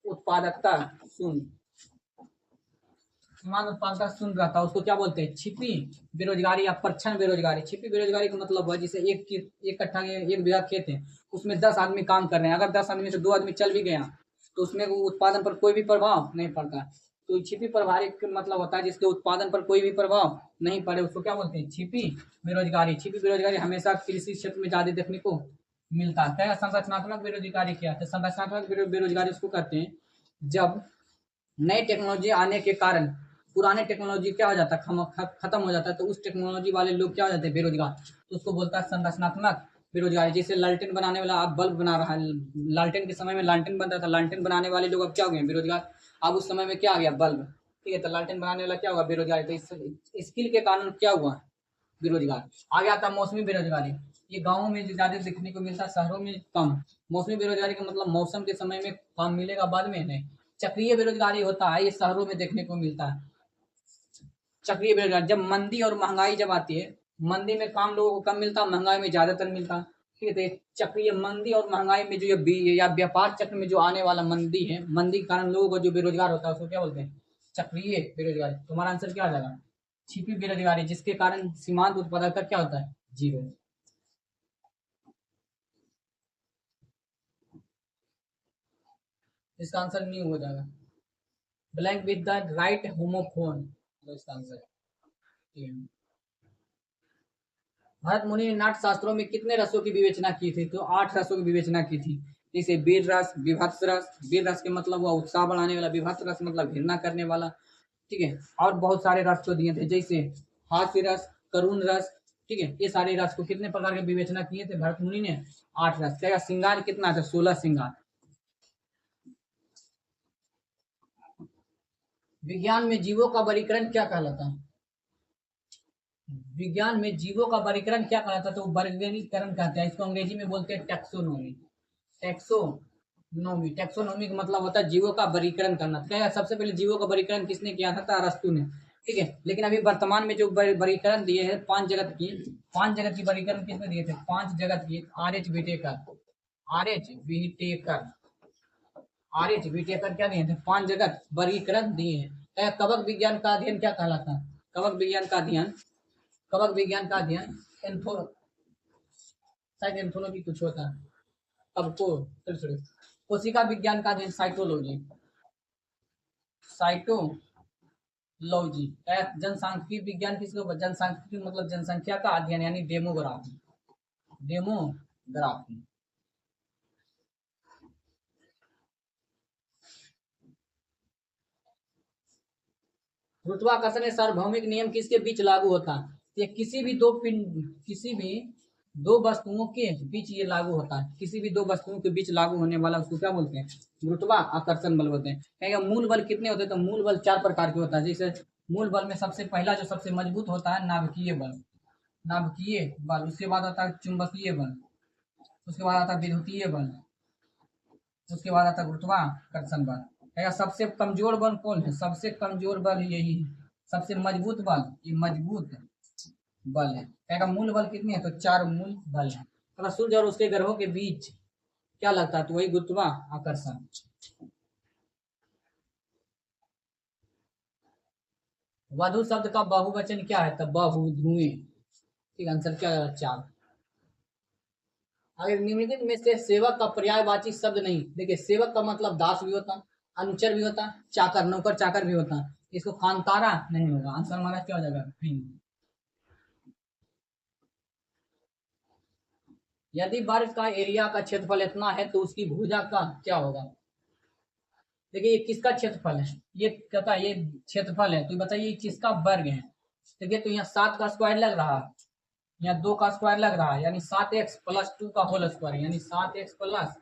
उत्पादकता शून्य, सीमांत उत्पादकता शून्य रहता है, उसको क्या बोलते हैं? छिपी बेरोजगारी या परछन बेरोजगारी। छिपी बेरोजगारी का मतलब है जैसे एक कट्ठा एक बीघा खेत है, उसमें 10 आदमी काम कर रहे हैं, अगर 10 आदमी से 2 आदमी चल भी गया तो उसमें उत्पादन पर कोई भी प्रभाव नहीं पड़ता। तो छिपी प्रभारी का मतलब होता है जिसके उत्पादन पर कोई भी प्रभाव नहीं पड़े, उसको क्या बोलते हैं? छिपी बेरोजगारी। छिपी बेरोजगारी हमेशा कृषि क्षेत्र में ज्यादा देखने को मिलता है। क्या संरचनात्मक बेरोजगारी क्या है? संरचनात्मक बेरोजगारी उसको कहते हैं जब नई टेक्नोलॉजी आने के कारण पुराने टेक्नोलॉजी क्या हो जाता है? खत्म हो जाता है, तो उस टेक्नोलॉजी वाले लोग क्या हो जाते हैं? बेरोजगार। तो उसको बोलता है संरचनात्मक बेरोजगारी। जैसे लालटेन बनाने वाला अब बल्ब बना रहा है, लालटेन के समय में लालटेन बनता था, लालटेन बनाने वाले लोग अब क्या हो गए? बेरोजगार। अब उस समय में क्या आ गया? बल्ब। ठीक है, तो लालटेन बनाने वाला क्या होगा? बेरोजगार। तो इस स्किल के कारण क्या हुआ? बेरोजगार। आगे आता है मौसमी बेरोजगारी। ये गाँवों में ज्यादा देखने को मिलता है, शहरों में कम। मौसमी बेरोजगारी का मतलब मौसम के समय में काम मिलेगा, बाद में नहीं। चक्रीय बेरोजगारी होता है, ये शहरों में देखने को मिलता है। चक्रीय बेरोजगारी जब मंदी और महंगाई जब आती है, मंदी में काम लोगों को कम मिलता है, महंगाई में ज्यादातर मिलता है। ठीक है, तो ये चक्रीय मंदी और महंगाई में जो ये या व्यापार चक्र में जो आने वाला मंदी है, मंदी के कारण लोगों को जो बेरोजगार होता है उसको क्या बोलते हैं? चक्रीय बेरोजगारी। तुम्हारा आंसर क्या आ जाएगा? छिपी बेरोजगारी, जिसके कारण सीमांत उत्पादकता क्या होता है? जीरो। इसका आंसर न्यू हो जाएगा। Blank with the right homophone, तो इसका आंसर है। भरत मुनि ने नाट्य शास्त्रों में कितने रसों की विवेचना की थी? तो 8 रसों की विवेचना की थी। जैसे वीर रस, विभत्स रस। वीर रस के मतलब हुआ उत्साह बढ़ाने वाला, विभत्स रस मतलब घृणा करने वाला। ठीक है, और बहुत सारे रस को दिए थे, जैसे हास्य रस, करुण रस। ठीक है, ये सारे रस को कितने प्रकार के विवेचना किए थे भरत मुनि ने? 8 रस। क्या श्रृंगार कितना था? 16 श्रृंगार। विज्ञान में जीवों का वर्गीकरण क्या कहलाता है? विज्ञान में जीवों का वर्गीकरण क्या कहलाता है? तो वर्गीकरण कहते हैं, इसको अंग्रेजी में बोलते हैं टैक्सोनॉमी। टैक्सोनॉमी, टैक्सोनॉमी का मतलब होता है जीवों का वर्गीकरण करना। क्या सबसे पहले जीवों का वर्गीकरण किसने किया था? अरस्तु ने। ठीक है। लेकिन अभी वर्तमान में जो वर्गीकरण दिए हैं पांच जगत की वर्गीकरण किसमें दिए थे? पांच जगत की आर एच विटेकर क्या दिए थे? पांच जगत वर्गीकरण दिए हैं। कवक विज्ञान का अध्ययन क्या कहलाता है? कवक विज्ञान का अध्ययन एंथो शायद एंथोलॉजी कुछ होता है। अब को कोशिका विज्ञान का अध्ययन साइटोलॉजी। जनसांख्यिकी विज्ञान किसको? जनसांख्यिकी मतलब जनसंख्या का अध्ययन यानी डेमोग्राफी। गुरुत्वाकर्षण के सार्वभौमिक नियम किसके बीच लागू होता है? ये किसी भी दो वस्तुओं के बीच ये लागू होता है। किसी भी दो वस्तुओं के बीच लागू होने वाला उसको क्या बोलते हैं? गुरुत्वाकर्षण बल बोलते हैं। कहेगा मूल बल कितने होते हैं? तो मूल बल चार प्रकार के होता है। जैसे मूल बल में सबसे पहला जो सबसे मजबूत होता है नाभिकीय बल, उसके बाद आता है चुंबकीय बल, उसके बाद आता है विद्युतीय बल, उसके बाद आता है गुरुत्वाकर्षण बल। कहेगा सबसे कमजोर बल कौन है? सबसे कमजोर बल यही है। सबसे मजबूत बल ये मजबूत बल है। कहेगा मूल बल कितने हैं? तो चार मूल बल है। अगर सूर्य और उसके ग्रहों के बीच क्या लगता है? तो वही गुरुत्वाकर्षण। वधु शब्द का बहुवचन क्या है? तो बहुधुएं। ठीक, आंसर क्या है? चार। अगर निम्नलिखित में से सेवक का पर्यायवाची शब्द नहीं, देखिए सेवक का मतलब दास भी होता, अनुचर भी होता, चाकर नौकर चाकर भी होता, इसको कांतारा नहीं होगा। आंसर हमारा क्या हो जाएगा? भी। यदि वर्ग का एरिया का क्षेत्रफल इतना है तो उसकी भुजा का क्या होगा? देखिए ये किसका क्षेत्रफल है? ये कहता है ये क्षेत्रफल है, तो बताइए किसका वर्ग है? देखिए तो यहाँ 7 का स्क्वायर लग रहा है, यहाँ 2 का स्क्वायर लग रहा है, यानी 7x प्लस 2 का होल स्क्वायर, यानी 7x प्लस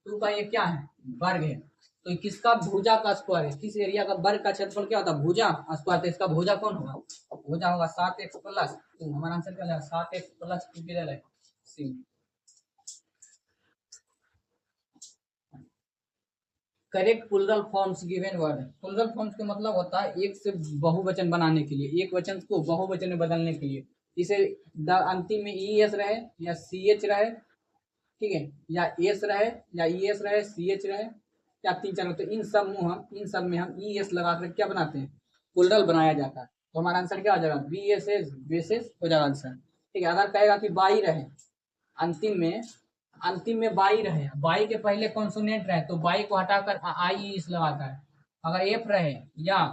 2 का ये क्या है? वर्ग है। तो ये किसका भुजा का स्क्वायर है? किस एरिया का वर्ग का क्षेत्रफल क्या होता है? भुजा स्क्वायर। तो इसका भुजा कौन होगा? भुजा होगा 7x प्लस 2। हमारा आंसर क्या हो जाएगा? 7x प्लस 2 किधर है? C. Correct plural forms given word. Plural forms का मतलब होता है एक से बहुवचन बनाने के लिए, एक वचन को बहुवचन में बदलने के लिए। इसे अंतिम में ई एस रहे या सी एच रहे, ठीक है, या एस रहे या ई एस रहे, सी एच रहे, या तीन चार होते, इन सब में हम ई एस लगा कर क्या बनाते हैं? प्लुरल बनाया जाता है। तो हमारा आंसर क्या हो जाएगा? बी एस एस बेसिस हो जाएगा आंसर। ठीक है। अगर कहेगा कि बाई रहे, अंतिम में बाई रहे, बाई के पहले कॉन्सोनेंट रहे, तो बाई को हटाकर आई इस लगाता है। अगर एफ रहे या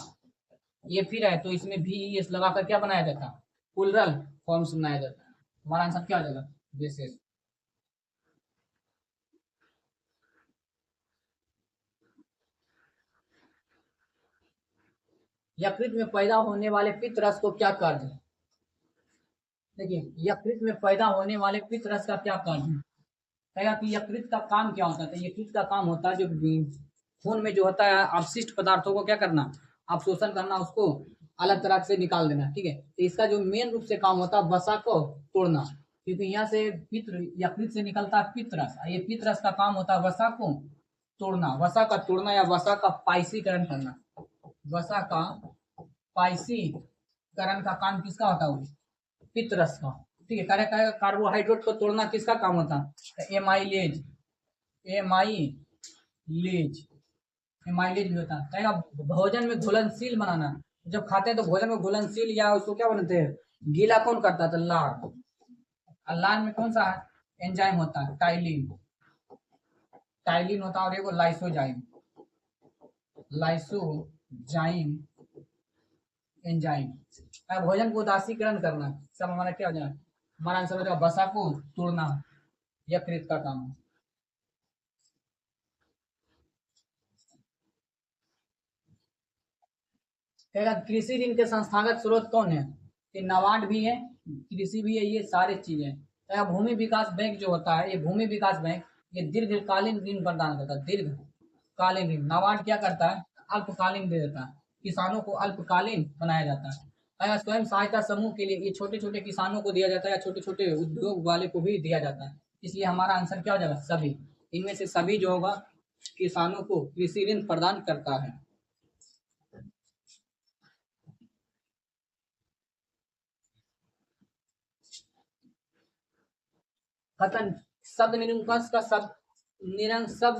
एफ ही रहे तो इसमें भी एस लगाकर क्या बनाया जाता है? प्लुरल फॉर्म्स बनाया जाता है। हमारा आंसर क्या हो जाएगा? बेसिस। यकृत में पैदा होने वाले पित्त रस को क्या कहते हैं? देखिए यकृत में पैदा होने वाले पित्त रस का क्या कहते हैं? कहेगा कि यकृत का काम क्या होता है? तो यकृत का काम होता है जो खून में जो होता है अपशिष्ट पदार्थों को क्या करना? अवशोषण करना, उसको अलग तरह से निकाल देना। ठीक है। तो इसका जो मेन रूप से काम होता है वसा को तोड़ना, क्योंकि यहाँ से यकृत से निकलता है पित्त रस। ये पित्त रस का काम होता है वसा को तोड़ना, वसा का तोड़ना या वसा का पाइसीकरण करना। वसा का पाइसीकरण का काम किसका होता है? पित्त रस का। ठीक है। कार्बोहाइड्रेट को तोड़ना किसका काम होता है? एमाइलेज भी होता है। कहेगा भोजन में घुलनशील बनाना, जब खाते हैं तो भोजन में घुलनशील या उसको क्या बनाते हैं? गीला कौन करता है? तो लार। लार में कौन सा एंजाइम होता है? टाइलिन होता है, और एक लाइसोजाइम एंजाइम। भोजन को उदासीकरण करना, सब हमारा क्या हो जाएगा? हमारा आंसर हो जाएगा वसा को तोड़ना, यकृत का काम है। कहेगा कृषि ऋण के संस्थागत स्रोत कौन है? ये नाबार्ड भी है, कृषि भी है, ये सारे चीजें। कहेगा भूमि विकास बैंक जो होता है, ये भूमि विकास बैंक ये दीर्घकालीन ऋण प्रदान करता है। दीर्घकालीन ऋण। नाबार्ड क्या करता है? अल्पकालीन दे देता है, किसानों को अल्पकालीन बनाया जाता है। कहेगा स्वयं सहायता समूह के लिए ये छोटे छोटे किसानों को दिया जाता है या छोटे छोटे उद्योग वाले को भी दिया जाता है। इसलिए हमारा आंसर क्या हो जाएगा? सभी। इनमें से सभी जो होगा किसानों को कृषि ऋण प्रदान करता है। कथन शब्द निरंकुश का शब्द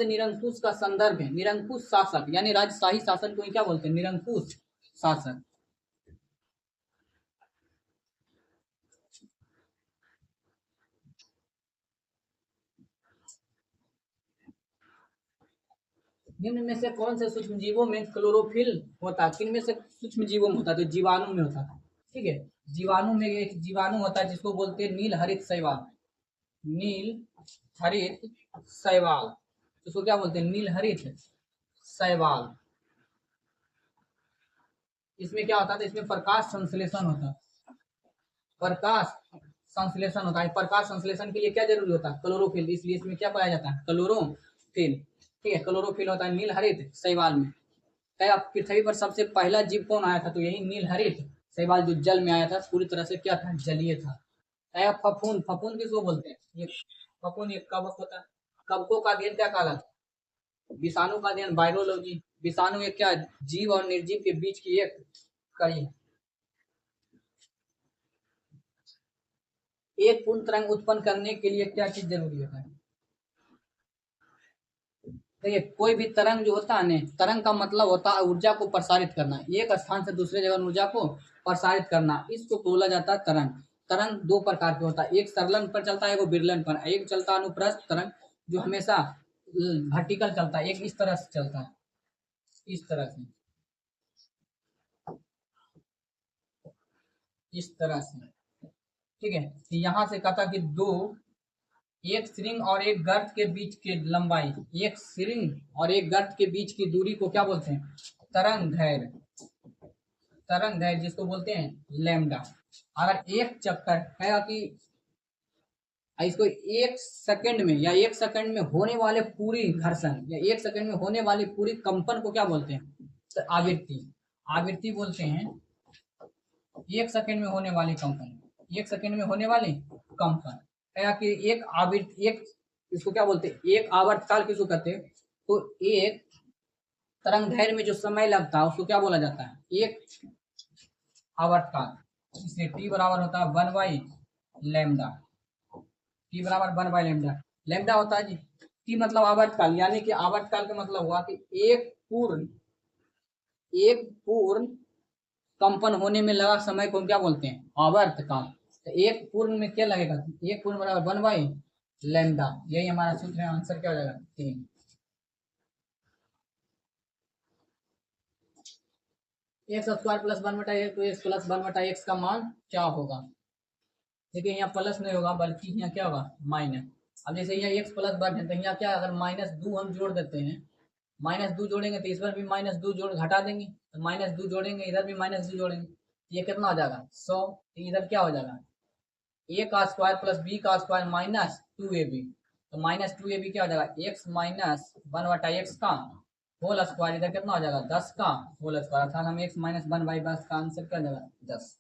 निरंकुश का संदर्भ है। निरंकुश शासक यानी राजशाही शासन को क्या बोलते हैं? निरंकुश शासक। निम्न में से कौन से सूक्ष्म जीवों में क्लोरोफिल होता है? किन में से सूक्ष्म जीवों में होता है? तो जीवाणु में होता है। ठीक है, जीवाणु में एक जीवाणु होता है जिसको बोलते हैं नील हरित शैवाल। नील हरित शैवाल, इसको क्या बोलते हैं? नील हरित शैवाल। इसमें क्या होता है? इसमें प्रकाश संश्लेषण होता है। प्रकाश संश्लेषण होता है। प्रकाश संश्लेषण के लिए क्या जरूरी होता है? क्लोरोफिल। इसलिए इसमें क्या पाया जाता है? क्लोरोफिल। ठीक है, क्लोरोफिल होता है नील हरित शैवाल में। क्या पृथ्वी पर सबसे पहला जीव कौन आया था? तो यही नील हरित शैवाल, जो जल में आया था, पूरी तरह से क्या था? जलीय था। क्या फफूंद, फफूंद किसको बोलते हैं? ये फफूंद एक कवक होता है। कवकों का अध्ययन क्या कहलाता है? विषाणु का अध्ययन वायरोलॉजी। विषाणु एक क्या? जीव और निर्जीव के बीच की एक कड़ी है। एक पूर्ण तरंग उत्पन्न करने के लिए क्या चीज जरूरी होता है? देखिए, कोई भी तरंग जो होता है ना, तरंग का मतलब होता है ऊर्जा को प्रसारित करना, एक स्थान से दूसरे जगह ऊर्जा को प्रसारित करना। इसको बोला जाता है तरंग। तरंग दो प्रकार के होता है, एक सरलन पर चलता है, एक विरलन पर। एक चलता है अनुप्रस्थ तरंग, जो हमेशा वर्टिकल चलता है। एक इस तरह से चलता है, इस तरह से, इस तरह से। ठीक है, यहाँ से कहता कि दो, एक श्रृंग और एक गर्त के बीच की लंबाई, एक श्रृंग और एक गर्त के बीच की दूरी को क्या बोलते हैं? तरंग दैर्घ्य। तरंग दैर्घ्य जिसको बोलते हैं लैम्डा। अगर एक चक्कर है कि इसको एक सेकंड में या एक सेकंड में होने वाले पूरी घर्षण या एक सेकंड में होने वाली पूरी कंपन को क्या बोलते हैं? तो आवृत्ति। आवृत्ति बोलते हैं एक सेकंड में होने वाली कंपन, एक सेकंड में होने वाली कंपन। क्या कि एक आवृत्ति, एक इसको क्या बोलते हैं? एक आवर्तकाल किसको कहते हैं? तो एक तरंग दैर्घ्य में जो समय लगता है उसको क्या बोला जाता है? एक आवर्तकाल। इसलिए टी बराबर होता है 1 बाई लैम्डा। टी बराबर 1 बाई लैम्डा। लैम्डा होता है जी, टी मतलब आवर्तकाल, यानी कि आवर्तकाल का मतलब हुआ कि एक पूर्ण कंपन होने में लगा समय को हम क्या बोलते हैं? आवर्तकाल। तो एक पूर्ण में क्या लगेगा? एक पूर्ण बराबर 1 बाई लैम्डा। यही हमारा सूत्र है। आंसर क्या हो जाएगा? 3। एक्स स्क्वायर प्लस 1/x, तो एक्स प्लस 1/x का मान क्या होगा? देखिए, यहाँ प्लस नहीं होगा बल्कि यहाँ क्या होगा? माइनस। अब जैसे यहाँ एक्स प्लस 1 है तो यहाँ क्या, अगर -2 हम जोड़ देते हैं, -2 जोड़ेंगे तो इस पर भी -2 जोड़ घटा देंगे, तो -2 जोड़ेंगे इधर भी -2 जोड़ेंगे, ये कितना हो जाएगा? 100। इधर क्या हो जाएगा? a का स्क्वायर प्लस b का स्क्वायर -2ab। तो -2ab क्या हो जाएगा? x माइनस 1/x का होल स्क्वायर। इधर कितना हो जाएगा? 10 का होल स्क्वायर। अर्थात हम x माइनस 1/10 का आंसर क्या जाएगा? 10।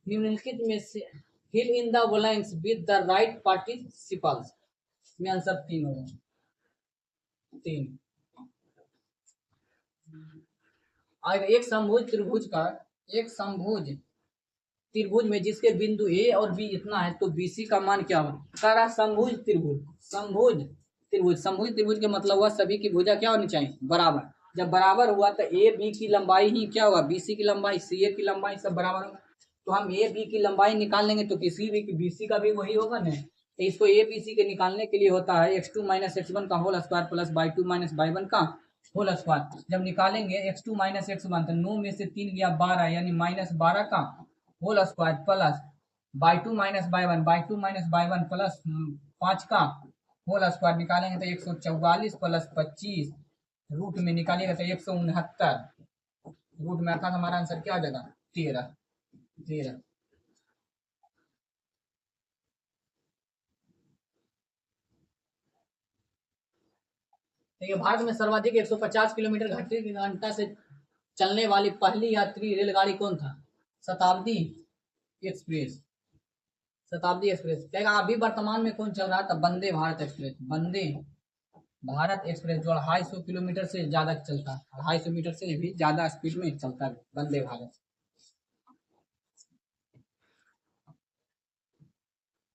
निम्नलिखित में से fill in the blanks with the right participles. इसमें आंसर 3 होगा। 3। अगर एक समभुज त्रिभुज में जिसके बिंदु ए और बी इतना है, तो बीसी का मान क्या होगा? सारा समभुज त्रिभुज, समभुज त्रिभुज, समभुज त्रिभुज का मतलब हुआ सभी की भुजा क्या होनी चाहिए? बराबर। जब बराबर हुआ तो ए बी की लंबाई ही क्या होगा? बीसी की लंबाई, सी ए की लंबाई सब बराबर होगा। तो हम ए बी की लंबाई निकाल लेंगे तो किसी भी बीसी का भी वही होगा ना। तो इसको ए बी सी के निकालने के लिए होता है x2 माइनस x1 का whole square plus y2 minus y1 का होल स्क्वायर। जब निकालेंगे x2 माइनस x1 तो 9 में से 3 गया 12, यानी -12 का whole square plus y2 minus y1 plus 5 का होल स्क्वायर। निकालेंगे तो 144 प्लस 25 रूट में निकालिएगा तो 169 रूट में। अर्थात हमारा आंसर क्या आ जाएगा? 13। 13। देखिए, भारत में सर्वाधिक 150 किलोमीटर घंटे की घंटा से चलने वाली पहली यात्री रेलगाड़ी कौन था? शताब्दी एक्सप्रेस। शताब्दी एक्सप्रेस। कहेगा अभी वर्तमान में कौन चल रहा था? वंदे भारत एक्सप्रेस। वंदे भारत एक्सप्रेस जो 250 किलोमीटर से ज्यादा चलता है, 250 मीटर से भी ज्यादा स्पीड में चलता है वंदे भारत।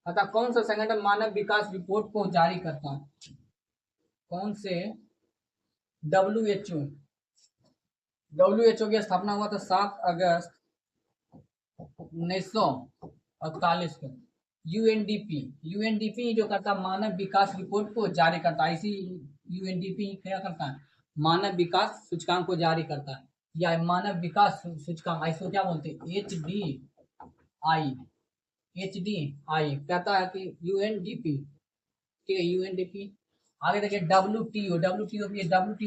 अतः कौन सा संगठन मानव विकास रिपोर्ट को जारी करता है? कौन से? WHO। WHO की स्थापना हुआ था 7 अगस्त 1948 को। यूएनडीपी जो करता है मानव विकास रिपोर्ट को जारी करता है। इसी यूएनडीपी क्या करता है? मानव विकास सूचकांक को जारी करता है, या मानव विकास सूचकांक, इसको क्या बोलते हैं? एच डी आई कहता है कि यूएनडीपी। ठीक है, यूएनडीपी। आगे देखिए डब्ल्यूटीओ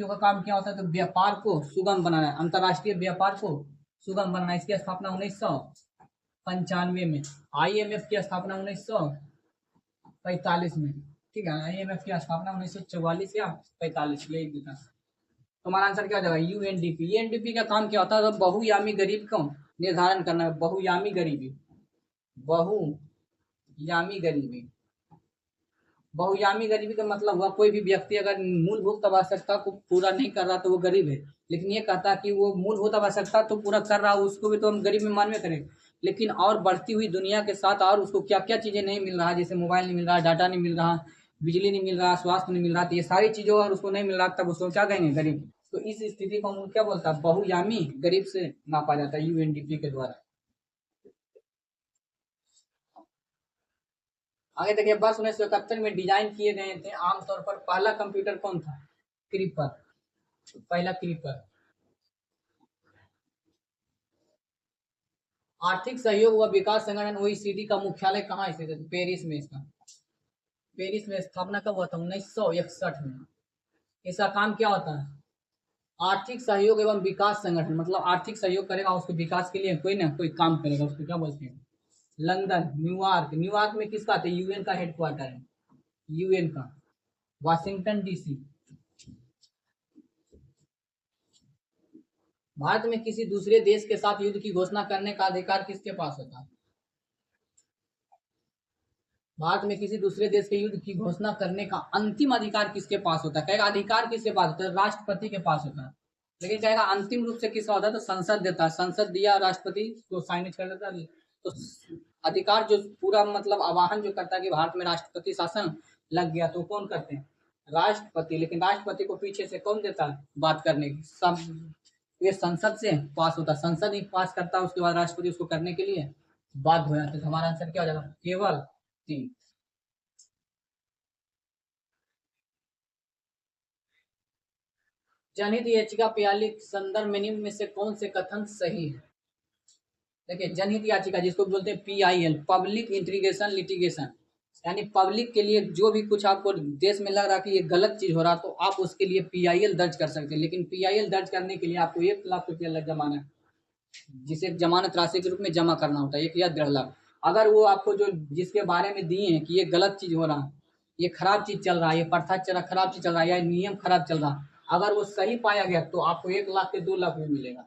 का काम क्या होता है? तो व्यापार को सुगम बनाना है, अंतर्राष्ट्रीय व्यापार को सुगम बनाना। इसकी स्थापना 1995 में। IMF की स्थापना 1945 में। ठीक है, IMF की स्थापना 1944 या 45, यही दिखा। तुम्हारा आंसर क्या हो जाएगा? यूएनडीपी। यूएनडीपी का काम क्या होता है? तो बहुयामी गरीब को निर्धारण करना है। बहुयामी गरीबी, बहुयामी गरीबी। बहुयामी गरीबी का मतलब हुआ कोई भी व्यक्ति अगर मूलभूत आवश्यकता को पूरा नहीं कर रहा तो वो गरीब है। लेकिन ये कहता है कि वो मूलभूत आवश्यकता तो पूरा कर रहा है, उसको भी तो हम गरीब में मानवे करें। लेकिन और बढ़ती हुई दुनिया के साथ और उसको क्या क्या चीज़ें नहीं मिल रहा है, जैसे मोबाइल नहीं मिल रहा, डाटा नहीं मिल रहा, बिजली नहीं मिल रहा, स्वास्थ्य नहीं मिल रहा, तो ये सारी चीज़ों अगर उसको नहीं मिल रहा तब उसको क्या कहेंगे? गरीब। तो इस स्थिति को हम क्या बोलता है? बहुयामी गरीब से नापा जाता है यूएनडीपी के द्वारा। आगे देखिए वर्ष 1971 में डिजाइन किए गए थे आमतौर पर पहला कंप्यूटर कौन था? क्रीपर। पहला क्रीपर। आर्थिक सहयोग व विकास संगठन OECD का मुख्यालय कहाँ स्थित है? पेरिस में। इसका पेरिस में स्थापना कब हुआ था? 1961 में। इसका काम क्या होता है? आर्थिक सहयोग एवं विकास संगठन, मतलब आर्थिक सहयोग करेगा, उसके विकास के लिए कोई ना कोई काम करेगा, उसको क्या बोलते हैं? London, New York. न्यूयॉर्क में किसका आता है? UN का हेडक्वार्टर है, UN का। Washington DC। भारत में किसी दूसरे देश के साथ युद्ध की घोषणा करने का अधिकार किसके पास होता है? भारत में किसी दूसरे देश के युद्ध की घोषणा करने का अंतिम अधिकार किसके पास होता है? कहेगा अधिकार किसके पास होता है? राष्ट्रपति के पास होता है। लेकिन कहेगा अंतिम रूप से किसका होता है? तो संसद देता है। संसद दिया, राष्ट्रपति तो साइन कर देता है। तो अधिकार जो पूरा मतलब आवाहन जो करता है कि भारत में राष्ट्रपति शासन लग गया, तो कौन करते हैं? राष्ट्रपति। लेकिन राष्ट्रपति को पीछे से कौन देता है बात करने की? सब ये संसद से पास होता है। संसद ही पास करता है, उसके बाद राष्ट्रपति उसको करने के लिए बाध्य हो जाते हैं। तो हमारा आंसर क्या हो जाएगा? केवल 3। जनहित याचिका 42 संदर्भ में निम्न में से कौन से कथन सही है? देखिए जनहित याचिका जिसको बोलते हैं PIL, पब्लिक इंटीग्रेशन लिटिगेशन, यानी पब्लिक के लिए जो भी कुछ आपको देश में लग रहा कि ये गलत चीज हो रहा तो आप उसके लिए PIL दर्ज कर सकते हैं। लेकिन PIL दर्ज करने के लिए आपको 1 लाख रुपया लग जमाना है, जिसे जमानत राशि के रूप में जमा करना होता है, 1 या 1.5 लाख। अगर वो आपको जो जिसके बारे में दिए हैं कि ये गलत चीज हो रहा है, ये खराब चीज चल रहा है, ये प्रथा चल रहा, खराब चीज चल रहा है, या नियम खराब चल रहा, अगर वो सही पाया गया तो आपको 1 लाख से 2 लाख भी मिलेगा।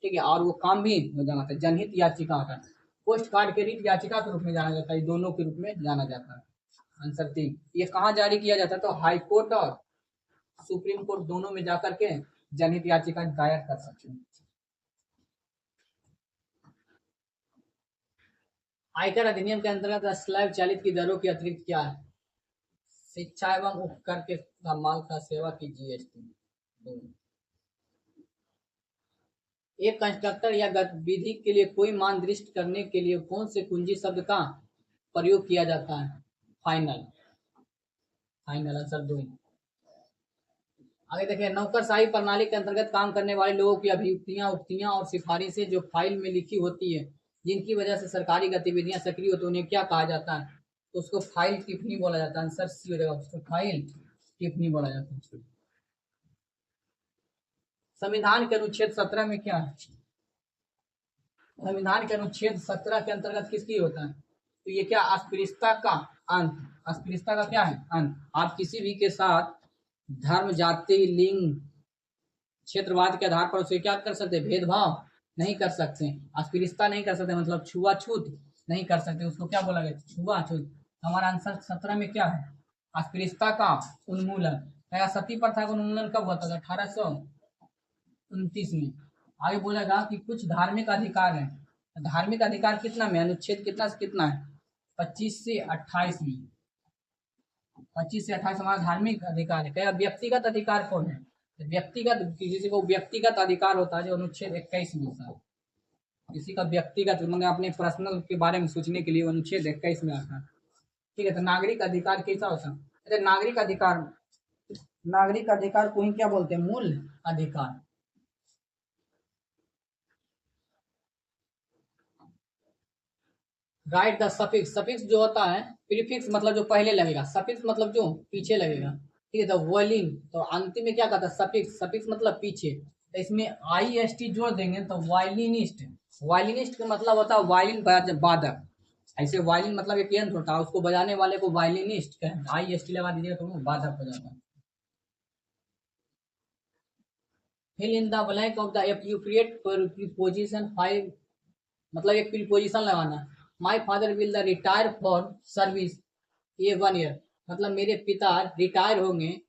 ठीक है, और वो काम भी हो जाना था। जनहित याचिका होता है, पोस्ट कार्ड के रीट याचिका के रूप में जाना जाता है, दोनों के रूप में जाना जाता है। आंसर 3। ये कहाँ जारी किया जाता है? तो हाई कोर्ट और सुप्रीम कोर्ट दोनों में जाकर के जनहित याचिका दायर कर सकते हैं। आयकर अधिनियम के अंतर्गत स्लैब चालित की दरों के अतिरिक्त क्या है? शिक्षा एवं उपकर के माल का सेवा की GST। एक कंस्ट्रक्टर या गतिविधि के लिए कोई मान निर्दिष्ट करने के लिए कौन से कुंजी शब्द का प्रयोग किया जाता है? फाइनल। Final answer 2। आगे देखिए नौकरशाही प्रणाली के अंतर्गत काम करने वाले लोगों की अभियुक्तियां, उक्तियां और सिफारिशें जो फाइल में लिखी होती है, जिनकी वजह से सरकारी गतिविधियां सक्रिय होती है, उन्हें क्या कहा जाता है? तो उसको फाइल टिप्पणी बोला जाता है। आंसर सी हो जाएगा, उसको फाइल टिप्पणी बोला जाता है। संविधान के अनुच्छेद 17 में क्या है? संविधान के अनुच्छेद 17 के अंतर्गत किसकी होता है? तो ये क्या? अस्पृश्यता का अंत। अस्पृश्यता का क्या है? अंत। आप किसी भी के साथ धर्म, जाति, लिंग, क्षेत्रवाद के आधार पर उसे क्या कर सकते? भेदभाव नहीं कर सकते, अस्पृश्यता नहीं कर सकते, मतलब छुआछूत नहीं कर सकते। उसको क्या बोला गया? छुआछूत। हमारा आंसर 17 में क्या है? अस्पृश्यता का उन्मूलन। सती प्रथा का उन्मूलन कब हुआ था? 1829 में। आगे बोलेगा कि कुछ धार्मिक अधिकार है। धार्मिक अधिकार कितना में? अनुच्छेद कितना से कितना है? 25 से 28 में, 25 से 28 हमारा धार्मिक अधिकार है। क्या व्यक्तिगत अधिकार कौन है? तो व्यक्तिगत, किसी को व्यक्तिगत अधिकार होता है जो अनुच्छेद 21 में होता है। किसी का व्यक्तिगत मतलब अपने पर्सनल के बारे में सोचने के लिए अनुच्छेद 21 में आता है। ठीक है, तो नागरिक अधिकार कैसा होता है? अरे नागरिक अधिकार को ही क्या बोलते हैं? मूल अधिकार। राइट द सफिक्स, सफिक्स जो होता है, प्रीफिक्स मतलब जो पहले लगेगा, सफिक्स मतलब जो पीछे लगेगा। ठीक है, तो वॉलिन, तो अंतिम में क्या कहता है? सफिक्स, सफिक्स मतलब पीछे। तो इसमें IST जोड़ देंगे तो वायलिनिस्ट, वायलिनिस्ट का मतलब होता है वायलिन वादक। ऐसे वायलिन मतलब एक यंत्र होता है, उसको बजाने वाले को वायलिनिस्ट कहते हैं। IST लगा दीजिएगा तो वो वादक हो जाता है। Fill in the blank of the appropriate preposition 5, मतलब एक प्रीपोजिशन लगाना। My father will the retire for service ये 1 ईयर, मतलब मेरे पिता रिटायर होंगे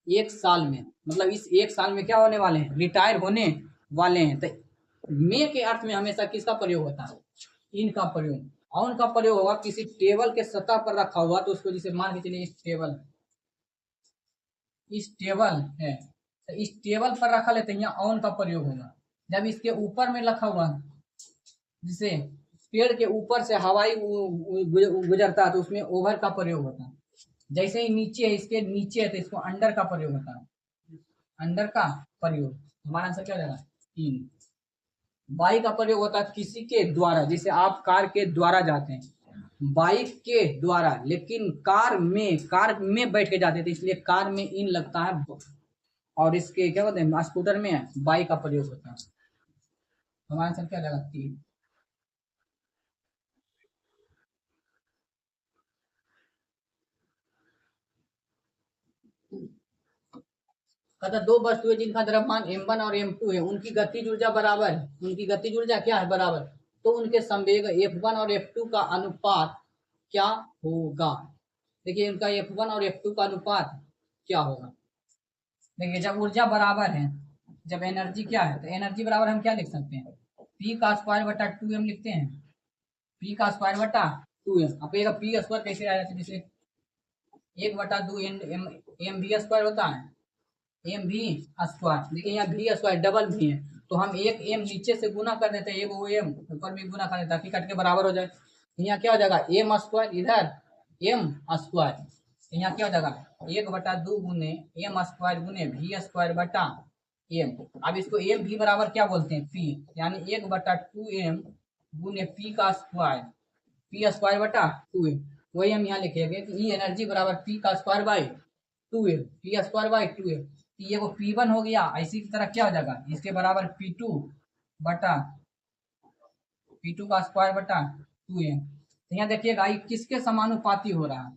1 साल में, मतलब इस 1 साल में क्या होने वाले हैं? रिटायर होने वाले हैं। तो मे के अर्थ में हमेशा किसका प्रयोग होता है? इन का प्रयोग। ऑन का प्रयोग होगा किसी टेबल के सतह पर रखा हुआ, तो उसको जैसे मान के चलिए इस टेबल है, तो इस टेबल पर रखा लेते हैं, यहाँ ऑन का प्रयोग होगा। जब इसके ऊपर में रखा हुआ, जिसे पेड़ के ऊपर से हवाई गुजरता है तो उसमें ओवर का प्रयोग होता है। जैसे ही नीचे है, इसके नीचे है तो इसको अंडर का प्रयोग होता है, अंडर का प्रयोग। हमारा आंसर क्या हो जाएगा? 3। बाई का प्रयोग होता है किसी के द्वारा, जैसे आप कार के द्वारा जाते हैं, बाइक के द्वारा, लेकिन कार में बैठ के जाते थे, इसलिए कार में इन लगता है। और इसके क्या बोलते हैं? स्कूटर में बाई का प्रयोग होता है। हमारा आंसर क्या हो जाएगा? 3। कहता दो वस्तुएं जिनका द्रव्यमान m1 और m2 है, उनकी गतिज ऊर्जा बराबर है। उनकी गतिज ऊर्जा क्या है? बराबर। तो उनके संवेग F1 और F2 का अनुपात क्या होगा? देखिए उनका F1 और F2 का अनुपात क्या होगा? देखिए जब ऊर्जा बराबर है, जब एनर्जी क्या है, तो एनर्जी बराबर हम क्या लिख सकते हैं? P का स्क्वायर बटा 2m लिखते हैं। P का स्क्वायर बटा 2m। अब ये पी स्क्वायर कैसे आया? जैसे 1/2 एम भी स्क्वायर होता है, एम भी स्क्वायर। देखिए यहाँ भी स्क्वायर डबल भी है, तो हम एक एम नीचे से गुना कर देते हैं, वो एम ऊपर भी गुना कर देते हैं ताकि कट के बराबर हो जाए। यहाँ क्या हो जाएगा? एम स्क्वायर, इधर एम स्क्वायर। यहाँ क्या हो जाएगा? 1/2 गुने एम स्क्वायर गुने भी स्क्वायर बटा एम। अब इसको एम भी बराबर क्या बोलते हैं? पी, यानी 1/2m गुने पी का स्क्वायर, पी स्क्वायर बटा 2m। वही हम यहाँ लिखेंगे कि ई एनर्जी बराबर पी का square by 2m, P square by 2m। ये वो P1 हो गया, इसी की तरह क्या हो जाएगा? इसके बराबर P2 बटा P2 का स्क्वायर बटा 2m। तो यहाँ देखिएगा ये किसके समानुपाती हो रहा है?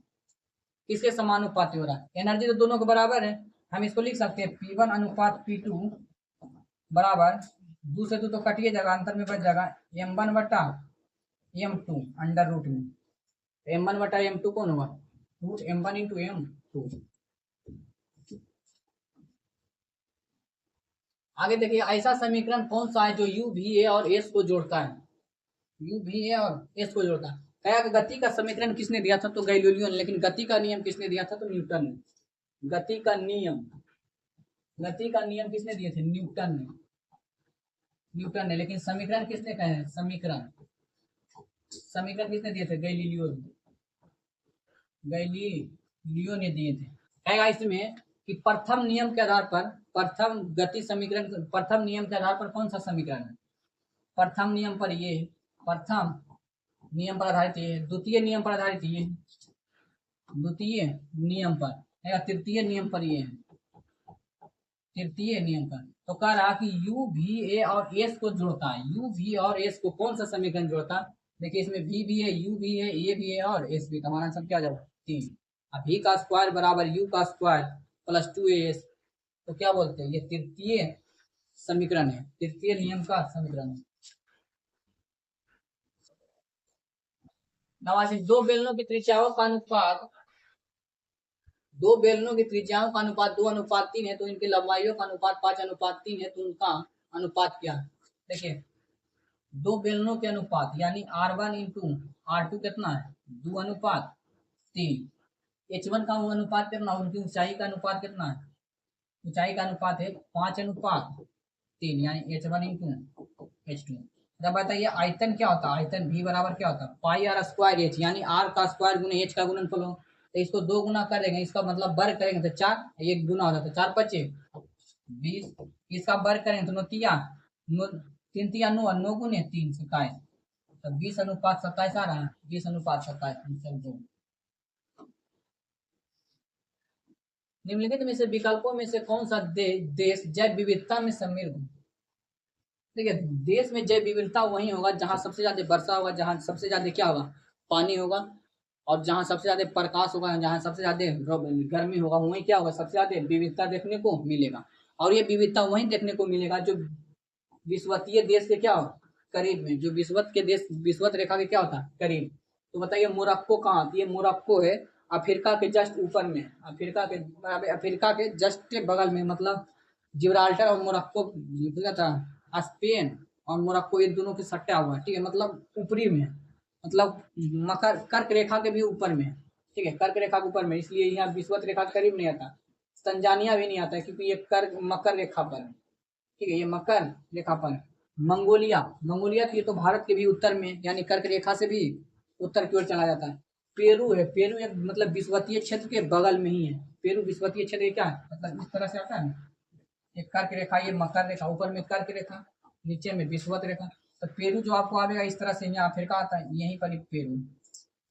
किसके समानुपाती हो रहा है? एनर्जी तो दोनों के बराबर है, हम इसको लिख सकते हैं P1 अनुपात P2 बराबर 2 से 2 तो कटिए जाएगा, अंतर में बच जाएगा m1 बटा m2 अंडर रूट में। m1 बटा m2 कौन होगा? Root m1 into m2। आगे देखिए ऐसा समीकरण कौन सा है जो यू वी ए और एस को जोड़ता है? यू वी ए और एस को जोड़ता है। क्या गति का समीकरण किसने दिया था? तो गैलीलियो ने। लेकिन गति का नियम किसने दिया था? तो न्यूटन ने। गति का नियम किसने दिए थे? न्यूटन ने। लेकिन समीकरण किसने कहे हैं? समीकरण किसने दिए थे? गैलीलियो ने दिए थे। कहेगा इसमें कि प्रथम नियम के आधार पर, प्रथम गति समीकरण, प्रथम नियम के आधार पर कौन सा समीकरण है? प्रथम नियम पर ये, प्रथम नियम पर आधारित ये, द्वितीय नियम पर आधारित ये, द्वितीय नियम पर या तृतीय नियम पर ये है, तृतीय नियम पर। तो कह रहा कि यू वी ए और एस को जोड़ता है। यू वी और एस को कौन सा समीकरण जोड़ता है? देखिए इसमें वी भी है, यू भी है, ए भी है और एस भी। हमारा आंसर क्या आ जाएगा? 3। अब v का स्क्वायर बराबर यू का स्क्वायर प्लस 2as, तो क्या बोलते हैं? ये तृतीय समीकरण है, तृतीय नियम का समीकरण है। नवासी दो बेलनों की त्रिज्याओं का अनुपात, 2 है, तो इनकी लंबाइयों का अनुपात 5:3 है, तो उनका अनुपात क्या है? देखिए दो बेलनों के अनुपात यानी R1 इंटू R2 कितना है 2:3। H1 का अनुपात कितना, उनकी ऊंचाई का अनुपात कितना है, ऊंचाई का अनुपात है 5:3 यानी H1 इंटू H2। जब बताइए आयतन क्या होता है, आयतन V बराबर क्या होता है पाई आर स्क्वायर एच, यानी R का स्क्वायर गुने H का गुणनफल हो, तो इसको 2 गुना कर देंगे, इसका मतलब वर्ग करेंगे तो 4, एक गुना हो जाता है 4 पच्चे 20, इसका वर्ग करेंगे तो 9 गुने 3 27, तो 20:27 आ रहा है, 20:27 निम्नलिखित में से विकल्पों में से कौन सा देश जैव विविधता में समृद्ध है। देखिए देश में जैव विविधता वही होगा जहाँ सबसे ज्यादा वर्षा होगा, जहाँ सबसे ज्यादा क्या होगा पानी होगा, और जहाँ सबसे ज्यादा प्रकाश होगा, जहाँ सबसे ज्यादा गर्मी होगा, वहीं क्या होगा सबसे ज्यादा विविधता देखने को मिलेगा। और ये विविधता वहीं देखने को मिलेगा जो विषुवतीय देश के क्या हो करीब में, जो विषुवत के देश विषुवत रेखा के क्या होता है करीब। तो बताइए मोरक्को कहाँ, ये मोरक्को है अफ्रीका के जस्ट ऊपर में, अफ्रीका के जस्ट बगल में, मतलब जिब्राल्टर और मोरक्को था, स्पेन और मोरक्को ये दोनों के सट्टा हुआ है, ठीक है, मतलब ऊपरी में, मतलब मकर कर्क रेखा के भी ऊपर में, ठीक है, कर्क रेखा के ऊपर में, इसलिए यहाँ विषुवत रेखा के करीब नहीं आता। तंजानिया भी नहीं आता है क्योंकि ये कर्क मकर रेखा पर है, ठीक है, ये मकर रेखा पर है। मंगोलिया, मंगोलिया तो ये तो भारत के भी उत्तर में यानी कर्क रेखा से भी उत्तर की ओर चला जाता है। पेरू है, पेरू एक मतलब विषुवतीय क्षेत्र के बगल में ही है, पेरू विषुवतीय क्षेत्र क्या है मतलब इस तरह से आता है ना, ये कर्क रेखा, ये मकर रेखा, ऊपर में कर्क रेखा, नीचे में विषुवत रेखा, तो पेरू जो आपको आएगा इस तरह से, यहाँ अफ्रीका आता है, यहीं पर पेरू,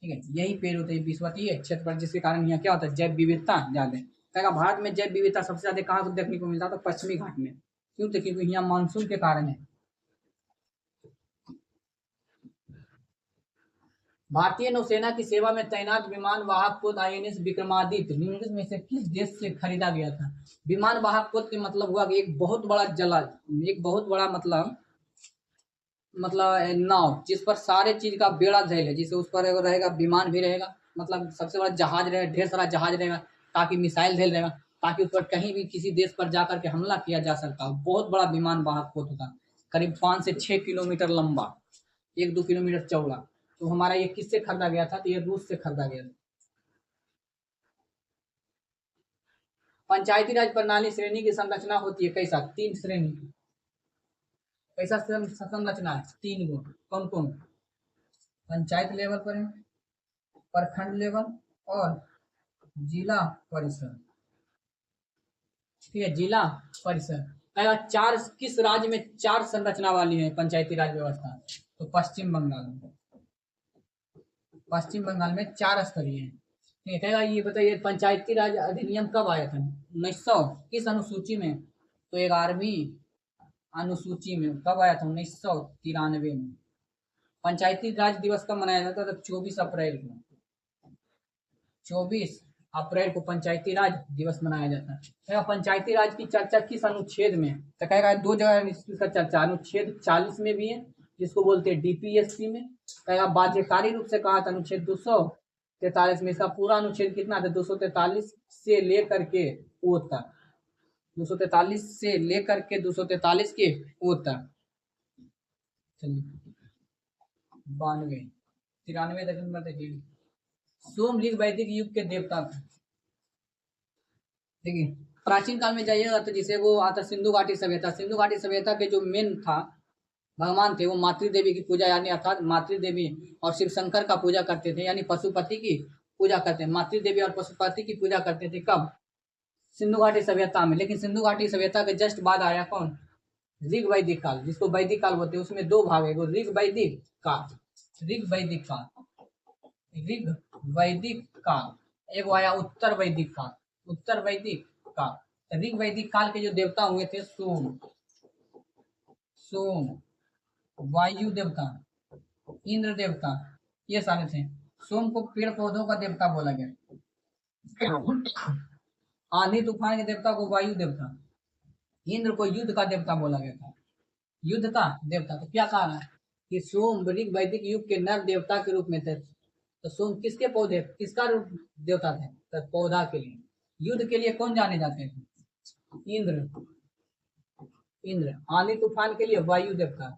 ठीक है, यही पेरू तो विषुवतीय क्षेत्र पर, जिसके कारण यहाँ क्या होता है जैव विविधता ज्यादा है। कहेगा भारत में जैव विविधता सबसे ज्यादा कहाँ को देखने को मिलता है, तो पश्चिमी घाट में, क्यों, तो क्योंकि यहाँ मानसून के कारण है। भारतीय नौसेना की सेवा में तैनात विमान वाहक पोत INS विक्रमादित्य निम्नलिखित में से किस देश से खरीदा गया था। विमान वाहक पोत के मतलब हुआ कि एक बहुत बड़ा जहाज, एक बहुत बड़ा मतलब नाव जिस पर सारे चीज का बेड़ा झैल है, जिसे उस पर रहेगा विमान भी रहेगा, मतलब सबसे बड़ा जहाज रहेगा, ढेर सारा जहाज रहेगा, ताकि मिसाइल झैल रहेगा, ताकि उस पर कहीं भी किसी देश पर जाकर के हमला किया जा सकता हो। बहुत बड़ा विमान वाहक पोत होता, करीब 5 से 6 किलोमीटर लंबा, 1-2 किलोमीटर चौड़ा। तो हमारा ये किससे खरीदा गया था, तो ये रूस से खरीदा गया था। पंचायती राज प्रणाली श्रेणी की संरचना होती है कैसा, 3 श्रेणी की, कैसा संरचना है 3 गो, कौन कौन, पंचायत लेवल पर है, प्रखंड लेवल और जिला परिषद, ठीक है, जिला परिषद। अगर 4 किस राज्य में 4 संरचना वाली है पंचायती राज व्यवस्था, तो पश्चिम बंगाल में, पश्चिम बंगाल में 4 स्तरीय है, ठीक है। ये बताइए पंचायती राज अधिनियम कब आया था, 1900 किस अनुसूची में, तो 11वीं अनुसूची में, कब आया था 1993 में। पंचायती राज दिवस कब मनाया जाता था, 24 अप्रैल को, 24 अप्रैल को पंचायती राज दिवस मनाया जाता है। पंचायती राज की चर्चा किस अनुच्छेद में, तो कहेगा 2 जगह इसका चर्चा, अनुच्छेद 40 में भी है जिसको बोलते हैं DPSC में, कहेगा बाध्यकारी रूप से कहा था अनुच्छेद 243 में, इसका पूरा अनुच्छेद कितना था 243 से लेकर के ओ तक, 243 से लेकर के 243 के ओ तक, चलिए 92 93 तक नंबर देखिए। सोमलिंग वैदिक युग के देवता थे, देखिए प्राचीन काल में जाइएगा तो जिसे वो आता सिंधु घाटी सभ्यता, सिंधु घाटी सभ्यता के जो मेन था भगवान थे वो मातृ देवी की पूजा, यानी अर्थात मातृ देवी और शिव शंकर का पूजा करते थे, यानी पशुपति की पूजा करते हैं, मातृ देवी और पशुपति की पूजा करते थे, कब, सिंधु घाटी सभ्यता में। लेकिन सिंधु घाटी सभ्यता के जस्ट बाद आया कौन, ऋग वैदिक काल, जिसको वैदिक काल बोलते हैं, उसमें 2 भाग है, ऋग वैदिक काल, ऋग वैदिक काल, ऋग वैदिक काल, एगो आया उत्तर वैदिक काल, उत्तर वैदिक काल। ऋग वैदिक काल के जो देवता हुए थे सोम, सोम, वायु देवता, इंद्र देवता, ये सारे थे। सोम को पेड़ पौधों का देवता बोला गया, आंधी तूफान के देवता को वायु देवता, इंद्र को युद्ध का देवता बोला गया था, युद्ध का देवता। तो क्या कहा है कि सोम ऋग वैदिक युग के नर देवता के रूप में थे, तो सोम किसके पौधे, किसका रूप देवता थे, तो पौधा के लिए। युद्ध के लिए कौन जाने जाते थे, इंद्र, इंद्र। आंधी तूफान के लिए वायु देवता,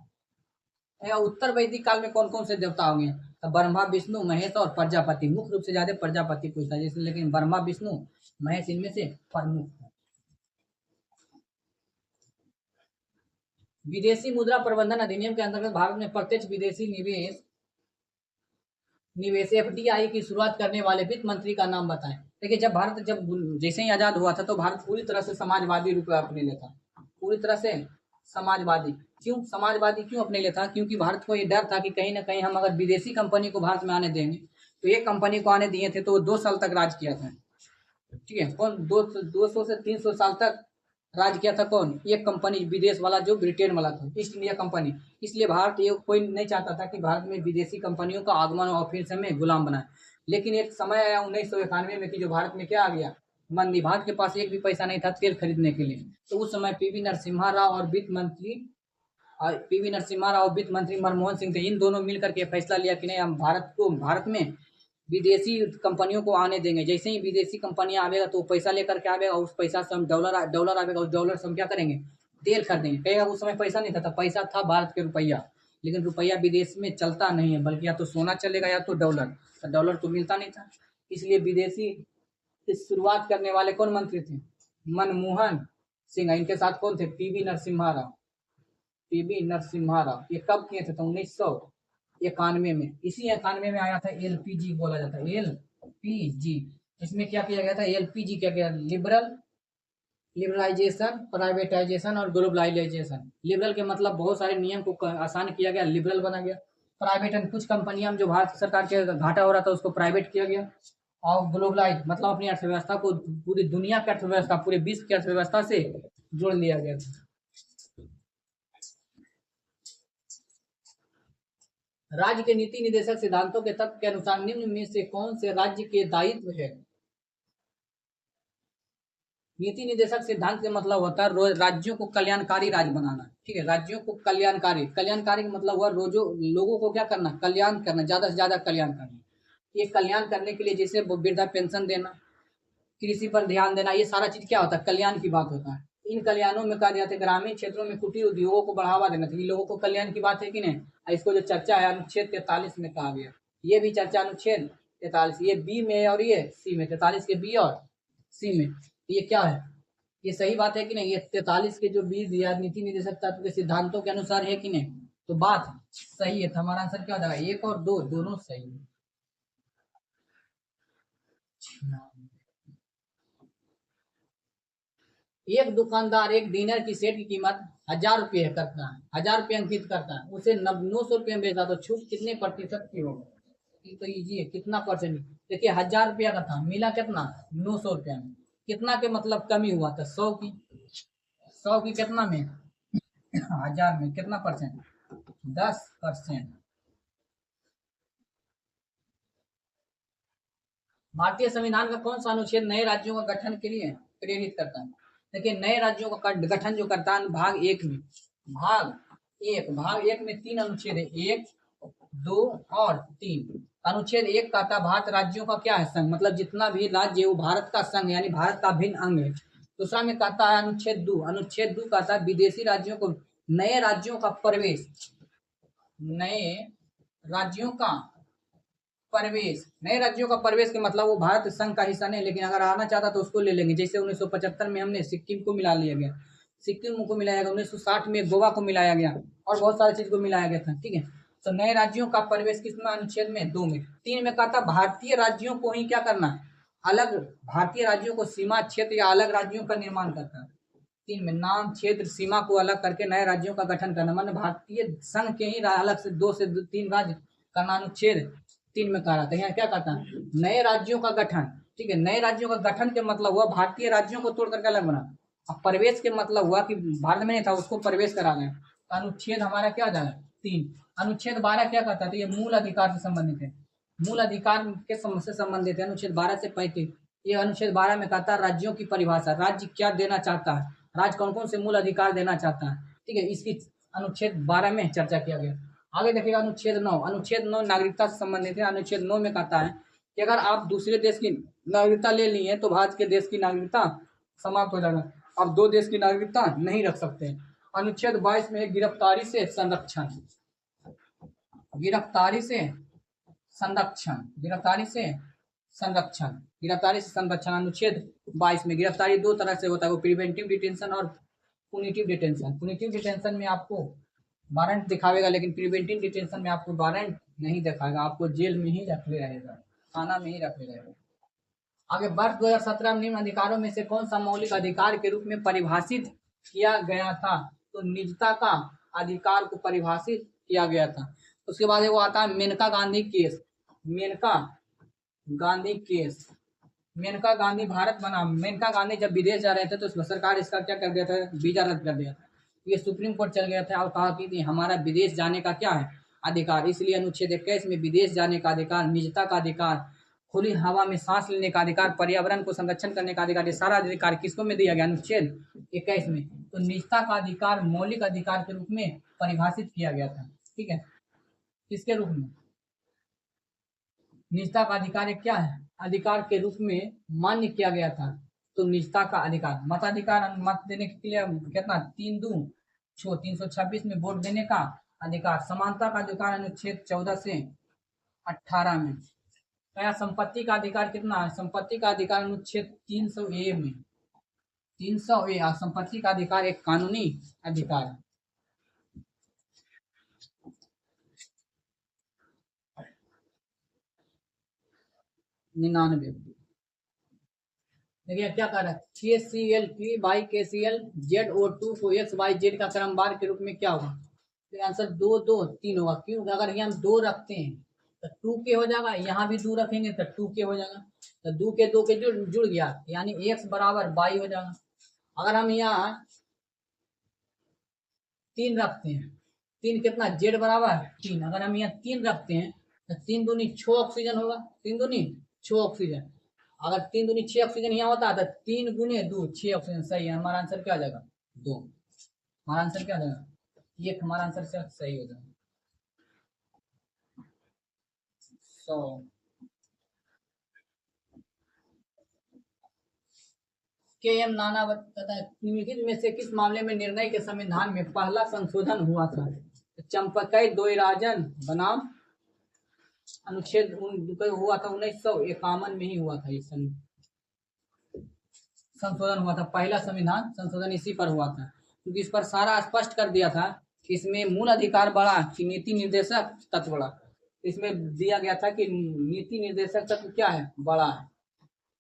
या उत्तर वैदिक काल में कौन कौन से देवता होंगे? तो ब्रह्मा, विष्णु, महेश और प्रजापति। मुख्य रूप से ज्यादा प्रजापति पूछता है जैसे, लेकिन ब्रह्मा, विष्णु, महेश इनमें से प्रमुख है। विदेशी मुद्रा प्रबंधन अधिनियम के अंतर्गत भारत में प्रत्यक्ष विदेशी निवेश एफडीआई की शुरुआत करने वाले वित्त मंत्री का नाम बताएं। देखिए, जब जैसे ही आजाद हुआ था तो भारत पूरी तरह से समाजवादी रूप अपने लेता, पूरी तरह से समाजवादी। क्यों समाजवादी क्यों अपने लेता? क्योंकि भारत को ये डर था कि कहीं ना कहीं हम अगर विदेशी कंपनी को भारत में आने देंगे, तो एक कंपनी को आने दिए थे तो वो 2 साल तक राज किया था, ठीक है। कौन? 200 से 300 साल तक राज किया था। कौन? एक कंपनी, विदेश वाला, जो ब्रिटेन वाला था, ईस्ट इंडिया कंपनी। इसलिए भारत ये कोई नहीं चाहता था कि भारत में विदेशी कंपनियों का आगमन और फिर से हमें गुलाम बनाए। लेकिन एक समय आया 1991 में कि जो भारत में क्या आ गया, मंदी। भारत के पास एक भी पैसा नहीं था तेल खरीदने के लिए। तो उस समय पीवी नरसिम्हा राव और वित्त मंत्री मनमोहन सिंह थे। इन दोनों मिलकर के फैसला लिया कि नहीं, हम भारत में विदेशी कंपनियों को आने देंगे। जैसे ही विदेशी कंपनियां आवेगा तो पैसा लेकर के आवेगा, उस पैसा से हम डॉलर आवेगा, उस डॉलर से हम क्या करेंगे, तेल खरीदेंगे। कहेगा उस समय पैसा नहीं था, पैसा था भारत के रुपया। लेकिन रुपया विदेश में चलता नहीं है, बल्कि या तो सोना चलेगा या तो डॉलर। तो डॉलर तो मिलता नहीं था, इसलिए विदेशी की शुरुआत करने वाले कौन मंत्री थे? मनमोहन सिंह। इनके साथ कौन थे? पीवी नरसिम्हा राव। ये कब किए थे? तो 1991 में। इसी 91 में आया था एलपीजी, बोला जाता है एलपीजी। इसमें क्या किया गया था? एलपीजी क्या किया? लिबरलाइजेशन, प्राइवेटाइजेशन और ग्लोबलाइजेशन। लिबरल के मतलब बहुत सारे नियम को आसान किया गया, लिबरल बना गया। प्राइवेट, कुछ कंपनियां जो भारत सरकार के घाटा हो रहा था उसको प्राइवेट किया गया। और ग्लोबलाइज मतलब अपनी अर्थव्यवस्था को पूरी दुनिया की अर्थव्यवस्था, पूरे विश्व की अर्थव्यवस्था से जोड़ लिया गया था। राज्य के नीति निदेशक सिद्धांतों के तत्व के अनुसार निम्न में से कौन से राज्य के दायित्व है? नीति निदेशक सिद्धांत का मतलब होता है राज्यों को कल्याणकारी राज्य बनाना, ठीक है। राज्यों को कल्याणकारी का मतलब हुआ लोगों को क्या करना? कल्याण करना, ज्यादा से ज्यादा कल्याण करना। ये कल्याण करने के लिए जैसे वृद्धा पेंशन देना, कृषि पर ध्यान देना, ये सारा चीज क्या होता है? कल्याण की बात होता है। इन कल्याणों में कहा जाता है ग्रामीण क्षेत्रों में कुटीर उद्योगों को बढ़ावा देना चाहिए। लोगों को कल्याण की बात है कि नहीं? इसको जो चर्चा है अनुच्छेद 43 में कहा गया। ये भी चर्चा अनुच्छेद 43, ये बी में और ये सी में, 43 के बी और सी में। ये क्या है? ये सही बात है कि नहीं? ये 43 के जो बी दिया नीति निदेशक तत्व के सिद्धांतों के अनुसार है कि नहीं? तो बात सही है। हमारा आंसर क्या हो जाएगा? 1 और 2 दोनों सही है। एक दुकानदार एक डिनर की सेट की कीमत 1000 रुपये करता है, 1000 रुपये अंकित करता है, उसे 900 रुपये में बेचता, तो छूट कितने प्रतिशत की होगी? तो इजी है, कितना परसेंट? देखिए 1000 रुपया का था, मिला कितना? 900 रुपया में। कितना के मतलब कमी हुआ था? 100 की। 100 की कितना में? 1000 में कितना परसेंट? 10%। भारतीय संविधान का कौन सा अनुच्छेद नए राज्यों का गठन के लिए प्रेरित करता है? देखिए, नए राज्यों का गठन जो करता है भाग एक में 3 अनुच्छेद है, 1, 2 और 3। अनुच्छेद 1 कहता है भारत राज्यों का क्या है? संघ, मतलब जितना भी राज्य है वो भारत का संघ यानी भारत का भिन्न अंग है। दूसरा में कहता है अनुच्छेद 2 कहता है विदेशी राज्यों को नए राज्यों का प्रवेश, नए राज्यों का प्रवेश के मतलब वो भारत संघ का हिस्सा नहीं, लेकिन अगर आना चाहता तो उसको ले लेंगे। जैसे 1975 में हमने सिक्किम को मिला लिया गया, 1960 में गोवा को मिलाया गया और बहुत सारी चीज को मिलाया गया था, ठीक है। तो नए राज्यों का प्रवेश किसमें? अनुच्छेद में 2 में। 3 में कहता भारतीय राज्यों को ही क्या करना है? अलग भारतीय राज्यों को सीमा, क्षेत्र या अलग राज्यों का निर्माण करता है। 3 में नाम, क्षेत्र, सीमा को अलग करके नए राज्यों का गठन करना, मतलब भारतीय संघ के ही अलग से 2 से 3 राज्य करना। अनुच्छेद 3 में कहा था। यहाँ क्या कहता है? नए राज्यों का गठन, ठीक है। नए राज्यों का गठन के मतलब हुआ भारतीय राज्यों को तोड़ करके अलग बना। अब प्रवेश के मतलब हुआ कि भारत में नहीं था उसको प्रवेश करा गया। अनुच्छेद हमारा क्या जाना? 3। अनुच्छेद 12 क्या कहता था? ये मूल अधिकार से संबंधित है, मूल अधिकार के से संबंधित है। अनुच्छेद 12 से 35, ये अनुच्छेद 12 में कहता है राज्यों की परिभाषा, राज्य क्या देना चाहता है, राज्य कौन कौन से मूल अधिकार देना चाहता है, ठीक है। इसकी अनुच्छेद 12 में चर्चा किया गया। आगे देखिएगा अनुच्छेद 9 नागरिकता से संबंधित है। अनुच्छेद 9 में कहता है कि अगर आप दूसरे देश की नागरिकता ले ली है तो भारत के देश की नागरिकता समाप्त हो जाएगा, आप 2 देश की नागरिकता नहीं रख सकते। अनुच्छेद 22 में गिरफ्तारी से संरक्षण, गिरफ्तारी से संरक्षण, गिरफ्तारी से संरक्षण, गिरफ्तारी से संरक्षण। अनुच्छेद 22 में गिरफ्तारी दो तरह से होता है, वो प्रिवेंटिव डिटेंशन और पुनिटिव डिटेंशन। पुनिटिव डिटेंशन में आपको वारंट दिखावेगा, लेकिन प्रिवेंटिव डिटेंशन में आपको वारंट नहीं दिखाएगा, आपको जेल में ही रखे रहेगा, थाना में ही रखे रहेगा। आगे वर्ष 2017 में निम्न अधिकारों में से कौन सा मौलिक अधिकार के रूप में परिभाषित किया गया था? तो निजता का अधिकार को परिभाषित किया गया था। उसके बाद वो आता है मेनका गांधी केस। मेनका गांधी केस, मेनका गांधी भारत बना। मेनका गांधी जब विदेश जा रहे थे तो सरकार इसका क्या कर दिया था? वीजा रद्द कर दिया था। ये सुप्रीम कोर्ट चल गया था और कहा कि हमारा विदेश जाने का क्या है? अधिकार। इसलिए अनुच्छेद 21 में विदेश जाने का अधिकार, निजता का अधिकार, खुली हवा में सांस लेने का अधिकार, पर्यावरण को संरक्षण करने का अधिकार, ये सारा अधिकार किसको में दिया गया? अनुच्छेद 21 में। तो निजता का अधिकार मौलिक अधिकार के रूप में परिभाषित किया गया था। ठीक है, किसके रूप में? निजता का अधिकार एक क्या है? अधिकार के रूप में मान्य किया गया था। तो निजता का अधिकार, मताधिकार, मत देने के लिए कितना? 326 में वोट देने का अधिकार, समानता का अधिकार अनुच्छेद 14 से 18 में। क्या संपत्ति का अधिकार कितना है? संपत्ति का अधिकार अनुच्छेद 300A में, 300A। और संपत्ति का अधिकार एक कानूनी अधिकार है। निन्यानवे। देखिए क्या कर रहा है? KCl P by KCl ZO2 को XYZ का क्रमवार के रूप में क्या होगा? तो आंसर 2 2 3 होगा। क्यों? अगर यहाँ हम 2 रखते हैं तो 2K हो जाएगा, यहाँ भी 2 रखेंगे तो 2K हो जाएगा। तो 2 के जुड़ गया, यानी X बराबर Y हो जाएगा। अगर हम यहाँ 3 रखते हैं, 3 कितना? Z बराबर 3। अगर हम यहाँ 3 रखते हैं तो 3 दूनी 6 ऑक्सीजन होगा, 3 दूनी 6 ऑक्सीजन। अगर 3 दूनी 6 ऑक्सीजन यहाँ होता है तो 3 गुने 2 6 ऑक्सीजन। सही है, हमारा आंसर क्या आ जाएगा? 2। हमारा आंसर क्या आ जाएगा? ये हमारा आंसर से सही हो जाएगा। 100 KM नाना बताता है निम्नलिखित में से किस मामले में निर्णय के संविधान में पहला संशोधन हुआ था? चंपकई दोयराजन बनाम अनुच्छेद हुआ था 1951 में ही हुआ था। ये संशोधन हुआ था, पहला संविधान संशोधन इसी पर हुआ था, क्योंकि इस पर सारा स्पष्ट कर दिया था कि इसमें मूल अधिकार बड़ा कि नीति निर्देशक तत्व बड़ा। इसमें दिया गया था कि नीति निर्देशक तत्व क्या है? बड़ा है।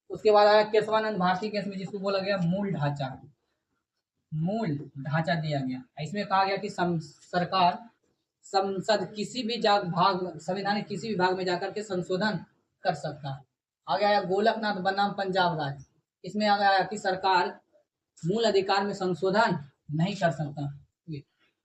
उसके बाद आया केशवानंद भारती केस में, जिसको बोला गया मूल ढांचा। मूल ढांचा दिया गया, इसमें कहा गया कि सरकार संसद किसी भी भाग, संविधान के किसी भी भाग में जाकर के संशोधन कर सकता है। आगे आया गोलकनाथ बनाम पंजाब राज्य। इसमें आगे आया कि सरकार मूल अधिकार में संशोधन नहीं कर सकता।